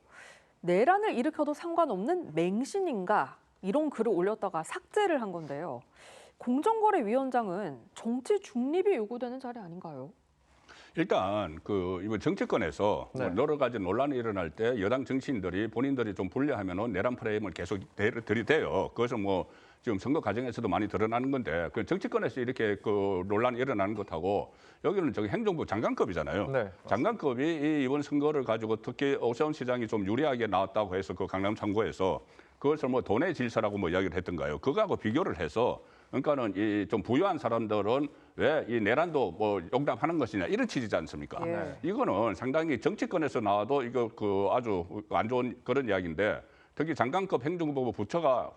Speaker 2: 내란을 일으켜도 상관없는 맹신인가 이런 글을 올렸다가 삭제를 한 건데요. 공정거래위원장은 정치 중립이 요구되는 자리 아닌가요?
Speaker 6: 일단 이번 정치권에서
Speaker 1: 네.
Speaker 6: 여러 가지 논란이 일어날 때 여당 정치인들이 본인들이 좀 불리하면은 내란 프레임을 계속 들이대요. 그것은 지금 선거 과정에서도 많이 드러나는 건데 그 정치권에서 이렇게 논란이 일어나는 것하고 여기는 저기 행정부 장관급이잖아요.
Speaker 1: 네,
Speaker 6: 장관급이 이번 선거를 가지고 특히 오세훈 시장이 좀 유리하게 나왔다고 해서 그 강남 3구에서 그것을 돈의 질서라고 이야기를 했던가요. 그거하고 비교를 해서 그러니까는 이 좀 부유한 사람들은 왜 이 내란도 용납하는 것이냐 이런 취지지 않습니까?
Speaker 2: 예.
Speaker 6: 이거는 상당히 정치권에서 나와도 이거 아주 안 좋은 그런 이야기인데 특히 장관급 행정부 부처가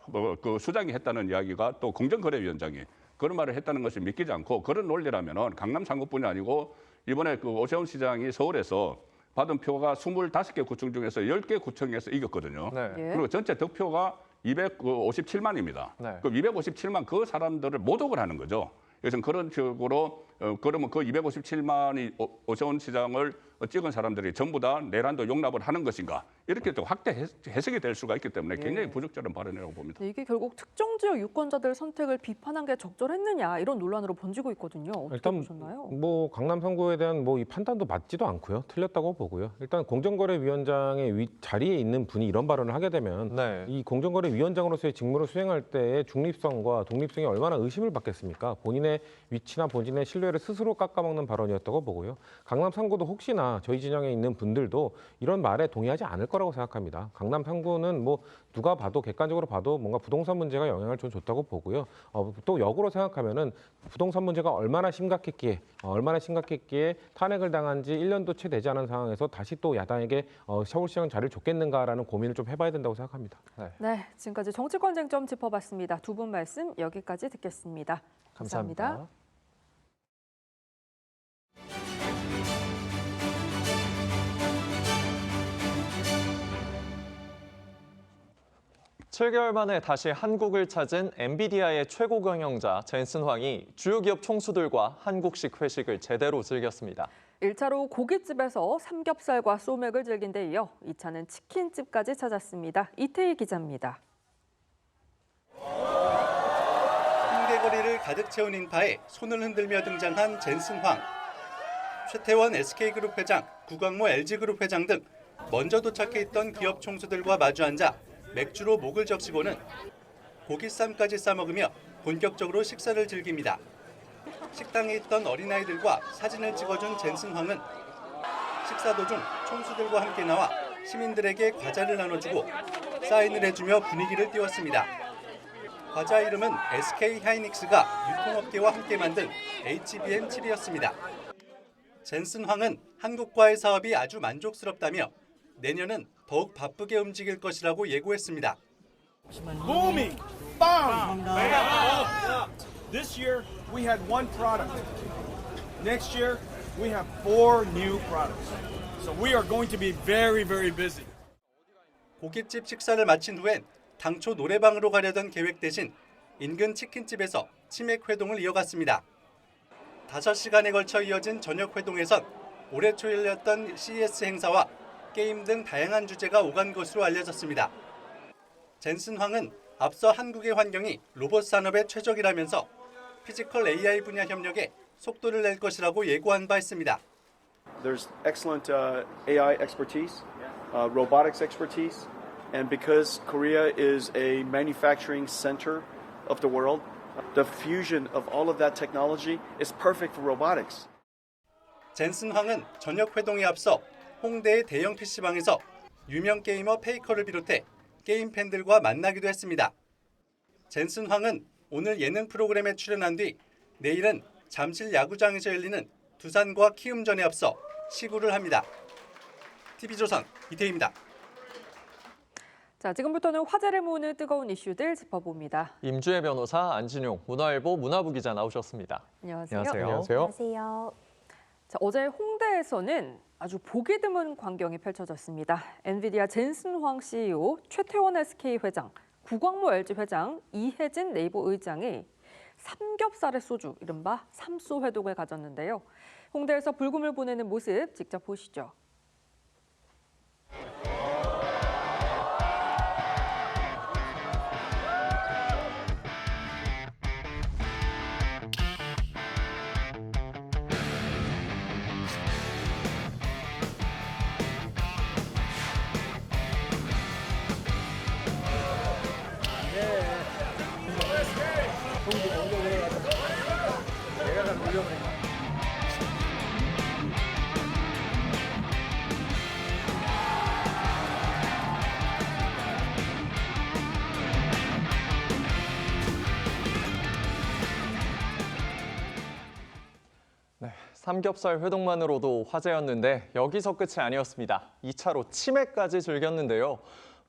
Speaker 6: 수장이 했다는 이야기가 또 공정거래위원장이 그런 말을 했다는 것을 믿기지 않고 그런 논리라면은 강남 3구뿐이 아니고 이번에 오세훈 시장이 서울에서 받은 표가 25개 구청 중에서 10개 구청에서 이겼거든요.
Speaker 1: 네.
Speaker 2: 예.
Speaker 6: 그리고 전체 득표가 257만입니다.
Speaker 1: 네.
Speaker 6: 그 257만 그 사람들을 모독을 하는 거죠. 그래서 그런 식으로 그러면 그 257만이 오세훈 시장을 찍은 사람들이 전부 다 내란도 용납을 하는 것인가 이렇게 또 확대 해석이 될 수가 있기 때문에 굉장히 부적절한 발언이라고 봅니다.
Speaker 2: 이게 결국 특정 지역 유권자들 선택을 비판한 게 적절했느냐 이런 논란으로 번지고 있거든요. 어떻게
Speaker 7: 일단
Speaker 2: 보셨나요?
Speaker 7: 강남 3구에 대한 이 판단도 맞지도 않고요. 틀렸다고 보고요. 일단 공정거래위원장의 자리에 있는 분이 이런 발언을 하게 되면
Speaker 1: 네.
Speaker 7: 이 공정거래위원장으로서의 직무를 수행할 때의 중립성과 독립성이 얼마나 의심을 받겠습니까? 본인의 위치나 본인의 신뢰를 스스로 깎아먹는 발언이었다고 보고요. 강남 3구도 혹시나 저희 진영에 있는 분들도 이런 말에 동의하지 않을 거라고 생각합니다. 강남 3구는 누가 봐도 객관적으로 봐도 뭔가 부동산 문제가 영향을 좀 줬다고 보고요. 또 역으로 생각하면은 부동산 문제가 얼마나 심각했기에 탄핵을 당한 지 1년도 채 되지 않은 상황에서 다시 또 야당에게 서울시장 자리를 줬겠는가라는 고민을 좀 해봐야 된다고 생각합니다.
Speaker 2: 네, 지금까지 정치권 쟁점 짚어봤습니다. 두 분 말씀 여기까지 듣겠습니다.
Speaker 1: 감사합니다. 칠 7개월 만에 다시 한국을 찾은 엔비디아의 최고 경영자 젠슨 황이 주요 기업 총수들과 한국식 회식을 제대로 즐겼습니다.
Speaker 2: 1차로 고깃집에서 삼겹살과 소맥을 즐긴 데 이어 2차는 치킨집까지 찾았습니다. 이태희 기자입니다.
Speaker 13: 홍대 거리를 가득 채운 인파에 손을 흔들며 등장한 젠슨 황. 최태원 SK그룹 회장, 구광모 LG그룹 회장 등 먼저 도착해 있던 기업 총수들과 마주 앉아 맥주로 목을 적시고는 고깃쌈까지 싸먹으며 본격적으로 식사를 즐깁니다. 식당에 있던 어린아이들과 사진을 찍어준 젠슨 황은 식사 도중 총수들과 함께 나와 시민들에게 과자를 나눠주고 사인을 해주며 분위기를 띄웠습니다. 과자 이름은 SK 하이닉스가 유통업계와 함께 만든 HBM7이었습니다. 젠슨 황은 한국과의 사업이 아주 만족스럽다며 내년은 더욱 바쁘게 움직일 것이라고 예고했습니다.
Speaker 14: Booming, bomb. This year we had one product. Next year we have 4 new products. So we are going to be very, very busy.
Speaker 13: 고깃집 식사를 마친 후엔 당초 노래방으로 가려던 계획 대신 인근 치킨집에서 치맥 회동을 이어갔습니다. 5시간에 걸쳐 이어진 저녁 회동에선 올해 초 열렸던 CES 행사와 게임 등 다양한 주제가 오간 것으로 알려졌습니다. 젠슨 황은 앞서 한국의 환경이 로봇 산업의 최적이라면서 피지컬 AI 분야 협력에 속도를 낼 것이라고 예고한 바 있습니다.
Speaker 15: There's excellent AI expertise, robotics expertise, and because Korea is a manufacturing center of the world, the fusion of all of that technology is perfect for robotics.
Speaker 13: 젠슨 황은 저녁 회동에 앞서 홍대의 대형 PC방에서 유명 게이머 페이커를 비롯해 게임 팬들과 만나기도 했습니다. 젠슨 황은 오늘 예능 프로그램에 출연한 뒤 내일은 잠실 야구장에서 열리는 두산과 키움전에 앞서 시구를 합니다. TV조선 이태희입니다.
Speaker 2: 자, 지금부터는 화제를 모으는 뜨거운 이슈들 짚어봅니다.
Speaker 1: 임주혜 변호사, 안진용, 문화일보 문화부 기자 나오셨습니다.
Speaker 2: 안녕하세요.
Speaker 1: 안녕하세요.
Speaker 2: 자, 어제 홍대에서는 아주 보기 드문 광경이 펼쳐졌습니다. 엔비디아 젠슨 황 CEO, 최태원 SK 회장, 구광모 LG 회장, 이혜진 네이버 의장이 삼겹살의 소주, 이른바 삼소 회동을 가졌는데요. 홍대에서 불금을 보내는 모습 직접 보시죠.
Speaker 1: 삼겹살 회동만으로도 화제였는데 여기서 끝이 아니었습니다. 2차로 치맥까지 즐겼는데요.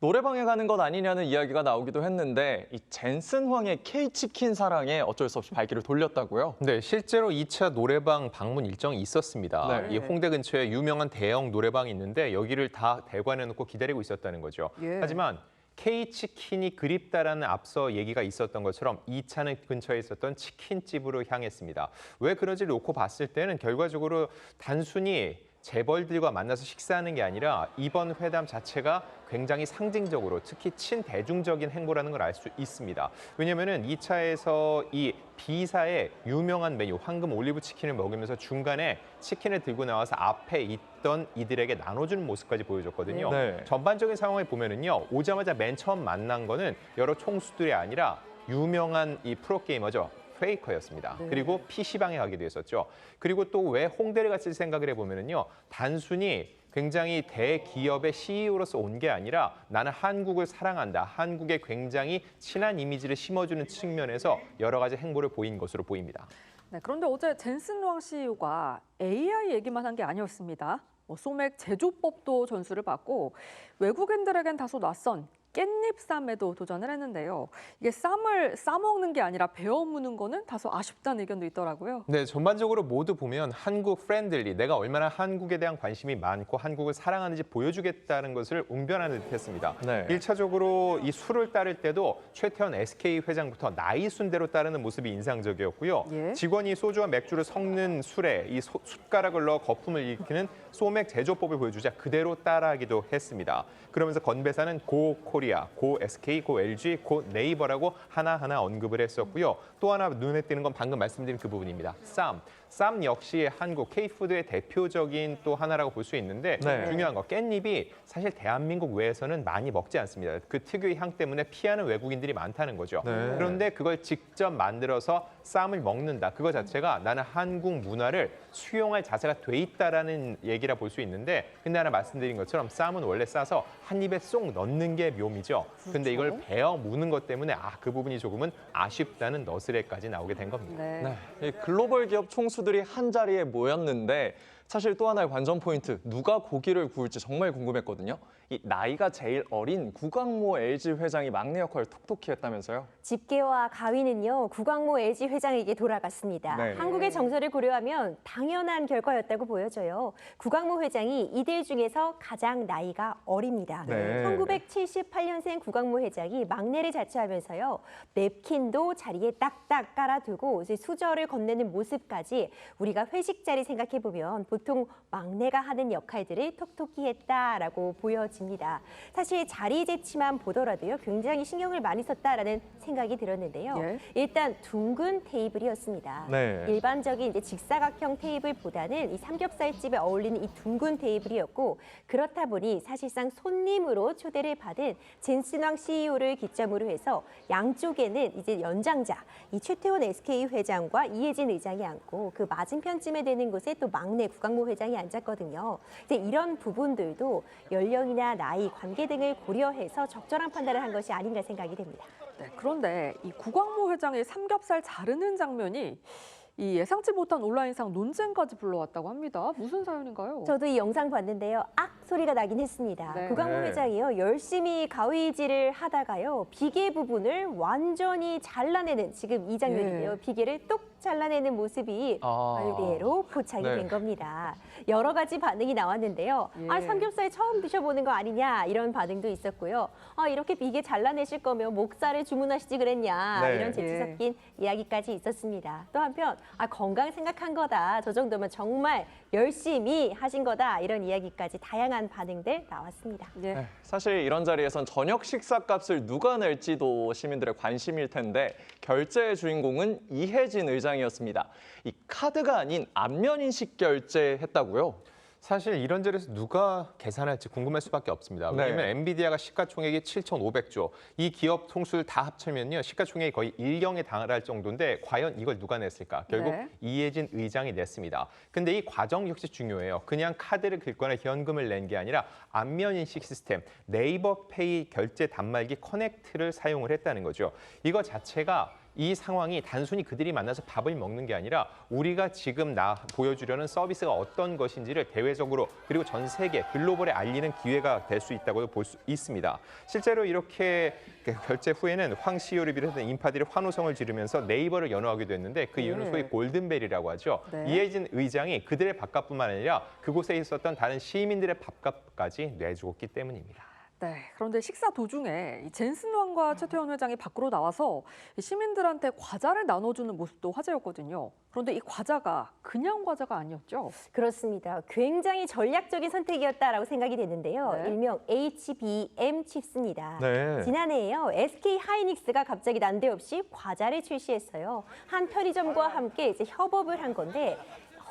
Speaker 1: 노래방에 가는 것 아니냐는 이야기가 나오기도 했는데 이 젠슨 황의 K치킨 사랑에 어쩔 수 없이 발길을 돌렸다고요?
Speaker 16: 네, 실제로 2차 노래방 방문 일정이 있었습니다.
Speaker 1: 네.
Speaker 16: 이 홍대 근처에 유명한 대형 노래방이 있는데 여기를 다 대관해 놓고 기다리고 있었다는 거죠.
Speaker 2: 예.
Speaker 16: 하지만 K치킨이 그립다라는 앞서 얘기가 있었던 것처럼 2차는 근처에 있었던 치킨집으로 향했습니다. 왜 그런지 놓고 봤을 때는 결과적으로 단순히 재벌들과 만나서 식사하는 게 아니라 이번 회담 자체가 굉장히 상징적으로 특히 친대중적인 행보라는 걸 알 수 있습니다. 왜냐하면 2차에서 이 B사의 유명한 메뉴 황금 올리브 치킨을 먹으면서 중간에 치킨을 들고 나와서 앞에 있던 이들에게 나눠주는 모습까지 보여줬거든요.
Speaker 1: 네.
Speaker 16: 전반적인 상황을 보면은요, 오자마자 맨 처음 만난 거는 여러 총수들이 아니라 유명한 이 프로게이머죠. 페이커였습니다.
Speaker 2: 네.
Speaker 16: 그리고 PC방에 가기도 했었죠. 그리고 또 왜 홍대를 갔을 생각을 해보면은요, 단순히 굉장히 대기업의 CEO로서 온 게 아니라 나는 한국을 사랑한다. 한국에 굉장히 친한 이미지를 심어주는 측면에서 여러 가지 행보를 보인 것으로 보입니다.
Speaker 2: 네, 그런데 어제 젠슨 황 CEO가 AI 얘기만 한 게 아니었습니다. 소맥 제조법도 전수를 받고 외국인들에겐 다소 낯선 깻잎 쌈에도 도전을 했는데요. 이게 쌈을 싸먹는 게 아니라 베어 무는 거는 다소 아쉽다는 의견도 있더라고요.
Speaker 16: 네, 전반적으로 모두 보면 한국 프렌들리, 내가 얼마나 한국에 대한 관심이 많고 한국을 사랑하는지 보여주겠다는 것을 웅변하는 듯했습니다.
Speaker 1: 네.
Speaker 16: 1차적으로 이 술을 따를 때도 최태원 SK 회장부터 나이 순대로 따르는 모습이 인상적이었고요.
Speaker 2: 예.
Speaker 16: 직원이 소주와 맥주를 섞는 술에 이 숟가락을 넣어 거품을 일으키는 소맥 제조법을 보여주자 그대로 따라하기도 했습니다. 그러면서 건배사는 고 코리아, 고 SK, 고 LG, 고 네이버라고 하나하나 언급을 했었고요. 또 하나 눈에 띄는 건 방금 말씀드린 그 부분입니다. 쌈 역시 한국 K푸드의 대표적인 또 하나라고 볼 수 있는데
Speaker 1: 네.
Speaker 16: 중요한 거 깻잎이 사실 대한민국 외에서는 많이 먹지 않습니다. 그 특유의 향 때문에 피하는 외국인들이 많다는 거죠.
Speaker 1: 네.
Speaker 16: 그런데 그걸 직접 만들어서 쌈을 먹는다. 그거 자체가 나는 한국 문화를 수용할 자세가 돼 있다라는 얘기라 볼 수 있는데 근데 하나 말씀드린 것처럼 쌈은 원래 싸서 한 입에 쏙 넣는 게 묘미죠. 근데 이걸 베어 무는 것 때문에 그 부분이 조금은 아쉽다는 너스레까지 나오게 된 겁니다.
Speaker 2: 네.
Speaker 1: 네, 이 글로벌 기업 총수들이 한 자리에 모였는데 사실 또 하나의 관전 포인트, 누가 고기를 구울지 정말 궁금했거든요. 이 나이가 제일 어린 구광모 LG 회장이 막내 역할을 톡톡히 했다면서요?
Speaker 17: 집게와 가위는요, 구광모 LG 회장에게 돌아갔습니다.
Speaker 1: 네.
Speaker 17: 한국의 정서를 고려하면 당연한 결과였다고 보여져요. 구광모 회장이 이들 중에서 가장 나이가 어립니다.
Speaker 1: 네.
Speaker 17: 1978년생 구광모 회장이 막내를 자처하면서요, 냅킨도 자리에 딱딱 깔아두고 이제 수저를 건네는 모습까지 우리가 회식 자리 생각해보면 보통 막내가 하는 역할들을 톡톡히 했다라고 보여집니다. 사실 자리 재치만 보더라도요, 굉장히 신경을 많이 썼다라는 생각이 들었는데요.
Speaker 2: 예.
Speaker 17: 일단 둥근 테이블이었습니다.
Speaker 1: 네.
Speaker 17: 일반적인 이제 직사각형 테이블보다는 이 삼겹살집에 어울리는 이 둥근 테이블이었고 그렇다 보니 사실상 손님으로 초대를 받은 젠슨 황 CEO를 기점으로 해서 양쪽에는 이제 연장자, 이 최태원 SK 회장과 이혜진 의장이 앉고 그 맞은편쯤에 되는 곳에 또 막내 구광모 구광모 회장이 앉았거든요. 이제 이런 부분들도 연령이나 나이, 관계 등을 고려해서 적절한 판단을 한 것이 아닌가 생각이 됩니다.
Speaker 2: 네, 그런데 이 구광모 회장의 삼겹살 자르는 장면이 이 예상치 못한 온라인상 논쟁까지 불러왔다고 합니다. 무슨 사연인가요?
Speaker 17: 저도 이 영상 봤는데요. 악 소리가 나긴 했습니다.
Speaker 2: 네.
Speaker 17: 구광모 회장이요. 열심히 가위질을 하다가요. 비계 부분을 완전히 잘라내는 지금 이 장면인데요. 비계를 똑 잘라내는 모습이 얼개로 포착이 된 겁니다. 여러 가지 반응이 나왔는데요. 삼겹살 처음 드셔보는 거 아니냐 이런 반응도 있었고요. 이렇게 비계 잘라내실 거면 목살을 주문하시지 그랬냐 이런 재치 섞인 이야기까지 있었습니다. 또 한편 건강 생각한 거다. 저 정도면 정말 열심히 하신 거다. 이런 이야기까지 다양한 반응들 나왔습니다.
Speaker 1: 네, 사실 이런 자리에선 저녁 식사값을 누가 낼지도 시민들의 관심일 텐데 결제의 주인공은 이혜진 의장이었습니다. 이 카드가 아닌 안면인식 결제했다고요?
Speaker 16: 사실 이런 자리에서 누가 계산할지 궁금할 수밖에 없습니다. 왜냐하면 엔비디아가 시가총액이 7,500조, 이 기업 총수를 다 합치면요 시가총액이 거의 1경에 달할 정도인데 과연 이걸 누가 냈을까? 결국 이혜진 의장이 냈습니다. 근데 이 과정 역시 중요해요. 그냥 카드를 긁거나 현금을 낸 게 아니라 안면인식 시스템, 네이버페이 결제 단말기 커넥트를 사용을 했다는 거죠. 이거 자체가 이 상황이 단순히 그들이 만나서 밥을 먹는 게 아니라 우리가 지금 보여주려는 서비스가 어떤 것인지를 대외적으로 그리고 전 세계 글로벌에 알리는 기회가 될 수 있다고 볼 수 있습니다. 실제로 이렇게 결제 후에는 황 CEO를 비롯한 인파들이 환호성을 지르면서 네이버를 연호하기도 했는데 그 이유는 소위 골든벨이라고 하죠. 이혜진 의장이 그들의 밥값뿐만 아니라 그곳에 있었던 다른 시민들의 밥값까지 내주었기 때문입니다.
Speaker 2: 네, 그런데 식사 도중에 이 젠슨 황과 최태원 회장이 밖으로 나와서 시민들한테 과자를 나눠주는 모습도 화제였거든요. 그런데 이 과자가 그냥 과자가 아니었죠?
Speaker 17: 그렇습니다. 굉장히 전략적인 선택이었다라고 생각이 되는데요. 일명 HBM 칩스입니다. 지난해에요. SK 하이닉스가 갑자기 난데없이 과자를 출시했어요. 한 편의점과 함께 이제 협업을 한 건데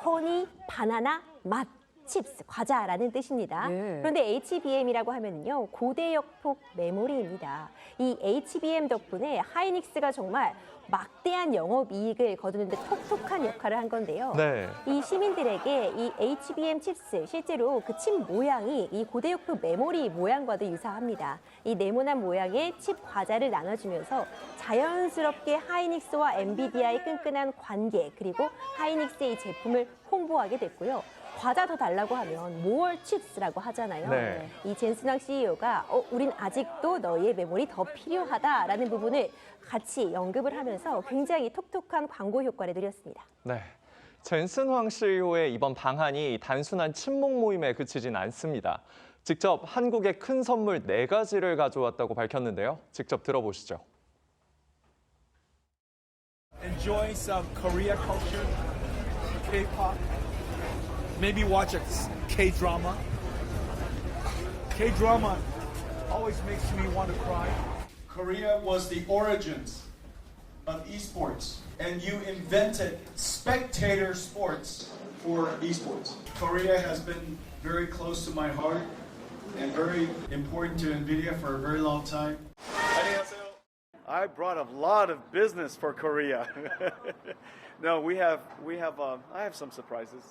Speaker 17: 허니 바나나 맛 칩스, 과자라는 뜻입니다. 그런데 HBM이라고 하면요, 고대역폭 메모리입니다. 이 HBM 덕분에 하이닉스가 정말 막대한 영업이익을 거두는데 톡톡한 역할을 한 건데요. 이 시민들에게 이 HBM 칩스, 실제로 그 칩 모양이 이 고대역폭 메모리 모양과도 유사합니다. 이 네모난 모양의 칩 과자를 나눠주면서 자연스럽게 하이닉스와 엔비디아의 끈끈한 관계, 그리고 하이닉스의 이 제품을 홍보하게 됐고요. 과자 더 달라고 하면 more chips라고 하잖아요. 이 젠슨 황 CEO가 우린 아직도 너희의 메모리 더 필요하다라는 부분을 같이 언급을 하면서 굉장히 톡톡한 광고 효과를 누렸습니다.
Speaker 1: 네, 젠슨 황 CEO의 이번 방한이 단순한 친목 모임에 그치진 않습니다. 직접 한국에 큰 선물 4가지를 가져왔다고 밝혔는데요. 직접 들어보시죠.
Speaker 14: Enjoy some Korea culture, K-pop. Maybe watch a K-drama. K-drama always makes me want to cry. Korea was the origins of esports, and you invented spectator sports for esports. Korea has been very close to my heart and very important to NVIDIA for a very long time.
Speaker 15: I brought a lot of business for Korea. No, I have some surprises.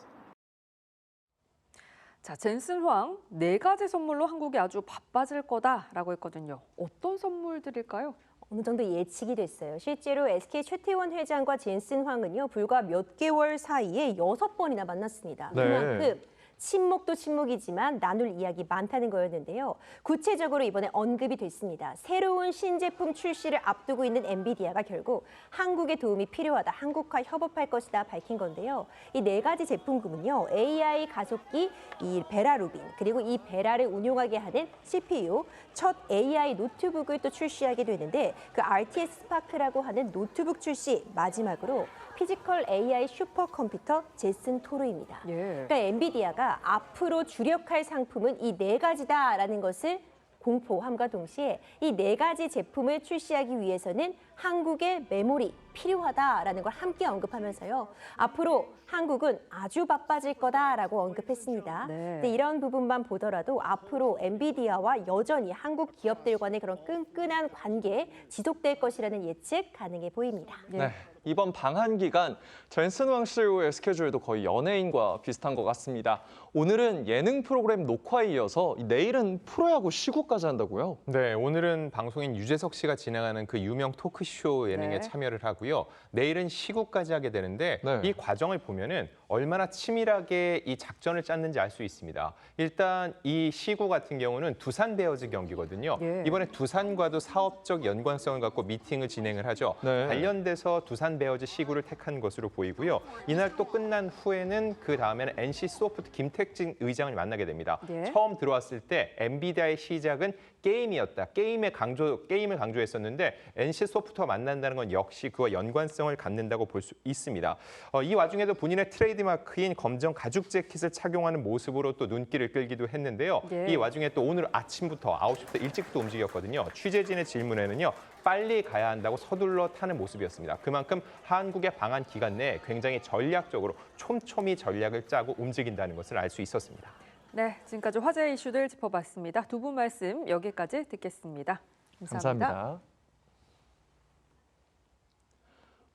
Speaker 2: 자, 젠슨 황 4가지 선물로 한국이 아주 바빠질 거다라고 했거든요. 어떤 선물들일까요?
Speaker 17: 어느 정도 예측이 됐어요. 실제로 SK 최태원 회장과 젠슨 황은요, 불과 몇 개월 사이에 6번이나 만났습니다. 그만큼 친목도 친목이지만 나눌 이야기 많다는 거였는데요. 구체적으로 이번에 언급이 됐습니다. 새로운 신제품 출시를 앞두고 있는 엔비디아가 결국 한국의 도움이 필요하다, 한국과 협업할 것이다 밝힌 건데요. 이 4가지 제품군은요, AI 가속기, 이 베라 루빈, 그리고 이 베라를 운용하게 하는 CPU, 첫 AI 노트북을 또 출시하게 되는데 그 RTS 스파크라고 하는 노트북 출시, 마지막으로 피지컬 AI 슈퍼컴퓨터 제슨 토르입니다. 그러니까 엔비디아가 앞으로 주력할 상품은 이 4가지다라는 것을 공포함과 동시에 이 4가지 제품을 출시하기 위해서는 한국의 메모리, 필요하다라는 걸 함께 언급하면서요. 앞으로 한국은 아주 바빠질 거다라고 언급했습니다. 근데 이런 부분만 보더라도 앞으로 엔비디아와 여전히 한국 기업들 간의 그런 끈끈한 관계 지속될 것이라는 예측 가능해 보입니다.
Speaker 1: 네. 이번 방한 기간 젠슨 황 CEO의 스케줄도 거의 연예인과 비슷한 것 같습니다. 오늘은 예능 프로그램 녹화에 이어서 내일은 프로야구 시구까지 한다고요?
Speaker 16: 네, 오늘은 방송인 유재석 씨가 진행하는 그 유명 토크쇼 예능에 참여를 하고요. 내일은 시구까지 하게 되는데 이 과정을 보면은 얼마나 치밀하게 이 작전을 짰는지 알 수 있습니다. 일단 이 시구 같은 경우는 두산 베어즈 경기거든요. 이번에 두산과도 사업적 연관성을 갖고 미팅을 진행을 하죠. 관련돼서 두산 베어즈 시구를 택한 것으로 보이고요. 이날 또 끝난 후에는 그 다음에는 NC 소프트 김택진 의장을 만나게 됩니다. 처음 들어왔을 때 엔비디아의 시작은 게임이었다. 게임을 강조했었는데 NC 소프트와 만난다는 건 역시 그와 연관성을 갖는다고 볼 수 있습니다. 이 와중에도 본인의 트레이드마크인 검정 가죽 재킷을 착용하는 모습으로 또 눈길을 끌기도 했는데요. 이 와중에 또 오늘 아침부터 9시부터 일찍부터 움직였거든요. 취재진의 질문에는요. 빨리 가야 한다고 서둘러 타는 모습이었습니다. 그만큼 한국의 방한 기간 내에 굉장히 전략적으로 촘촘히 전략을 짜고 움직인다는 것을 알 수 있었습니다.
Speaker 2: 네, 지금까지 화제 이슈들 짚어봤습니다. 두 분 말씀 여기까지 듣겠습니다. 감사합니다.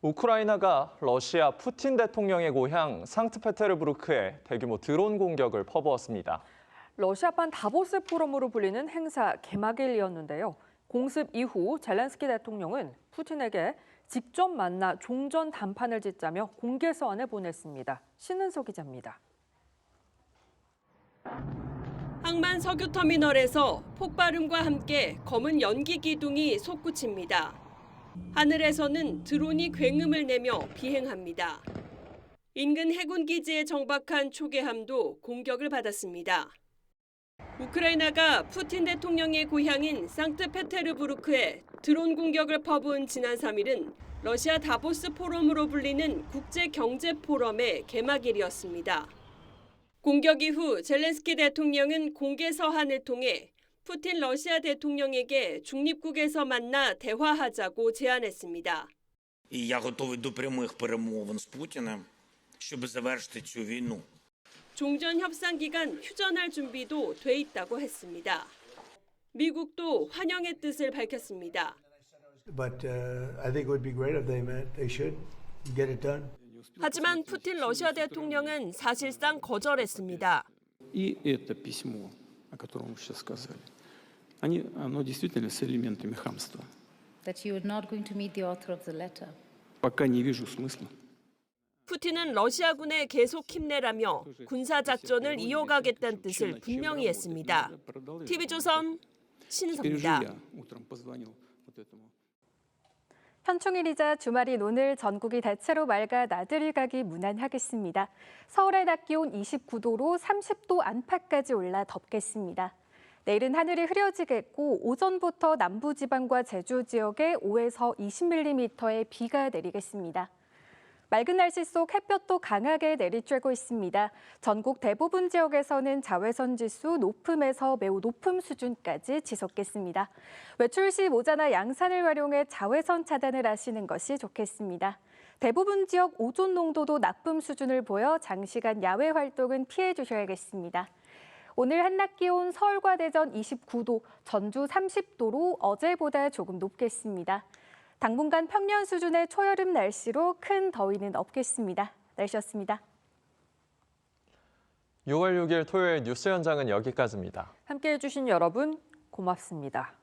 Speaker 1: 우크라이나가 러시아 푸틴 대통령의 고향 상트페테르부르크에 대규모 드론 공격을 퍼부었습니다.
Speaker 2: 러시아판 다보스 포럼으로 불리는 행사 개막일이었는데요. 공습 이후 젤렌스키 대통령은 푸틴에게 직접 만나 종전 담판을 짓자며 공개 서한을 보냈습니다. 신은석 기자입니다.
Speaker 18: 항만 석유터미널에서 폭발음과 함께 검은 연기 기둥이 솟구칩니다. 하늘에서는 드론이 굉음을 내며 비행합니다. 인근 해군 기지에 정박한 초계함도 공격을 받았습니다. 우크라이나가 푸틴 대통령의 고향인 상트페테르부르크에 드론 공격을 퍼부은 지난 3일은 러시아 다보스 포럼으로 불리는 국제경제포럼의 개막일이었습니다. 공격 이후 젤렌스키 대통령은 공개 서한을 통해 푸틴 러시아 대통령에게 중립국에서 만나 대화하자고 제안했습니다.
Speaker 19: Я готовий до прямих перемовин з Путіним, щоб завершити цю війну.
Speaker 18: 종전 협상 기간 휴전할 준비도 돼 있다고 했습니다. 미국도 환영의 뜻을 밝혔습니다.
Speaker 20: But I think it would be great if they met. They should get it done.
Speaker 18: 하지만 푸틴 러시아 대통령은 사실상 거절했습니다.
Speaker 21: И это письмо, о котором вы сейчас сказали, оно действительно с элементами хамства.
Speaker 22: That you are not going to meet the author of the letter.
Speaker 21: пока не вижу смысла.
Speaker 18: 푸틴은 러시아군에 계속 힘내라며 군사작전을 이어가겠다는 뜻을 분명히 했습니다. TV조선 신은석입니다.
Speaker 23: 현충일이자 주말인 오늘 전국이 대체로 맑아 나들이 가기 무난하겠습니다. 서울의 낮 기온 29도로 30도 안팎까지 올라 덥겠습니다. 내일은 하늘이 흐려지겠고 오전부터 남부지방과 제주 지역에 5에서 20mm의 비가 내리겠습니다. 맑은 날씨 속 햇볕도 강하게 내리쬐고 있습니다. 전국 대부분 지역에서는 자외선 지수 높음에서 매우 높음 수준까지 지속겠습니다. 외출 시 모자나 양산을 활용해 자외선 차단을 하시는 것이 좋겠습니다. 대부분 지역 오존 농도도 나쁨 수준을 보여 장시간 야외 활동은 피해 주셔야겠습니다. 오늘 한낮 기온 서울과 대전 29도, 전주 30도로 어제보다 조금 높겠습니다. 당분간 평년 수준의 초여름 날씨로 큰 더위는 없겠습니다. 날씨였습니다.
Speaker 1: 6월 6일 토요일 뉴스 현장은 여기까지입니다.
Speaker 2: 함께해 주신 여러분 고맙습니다.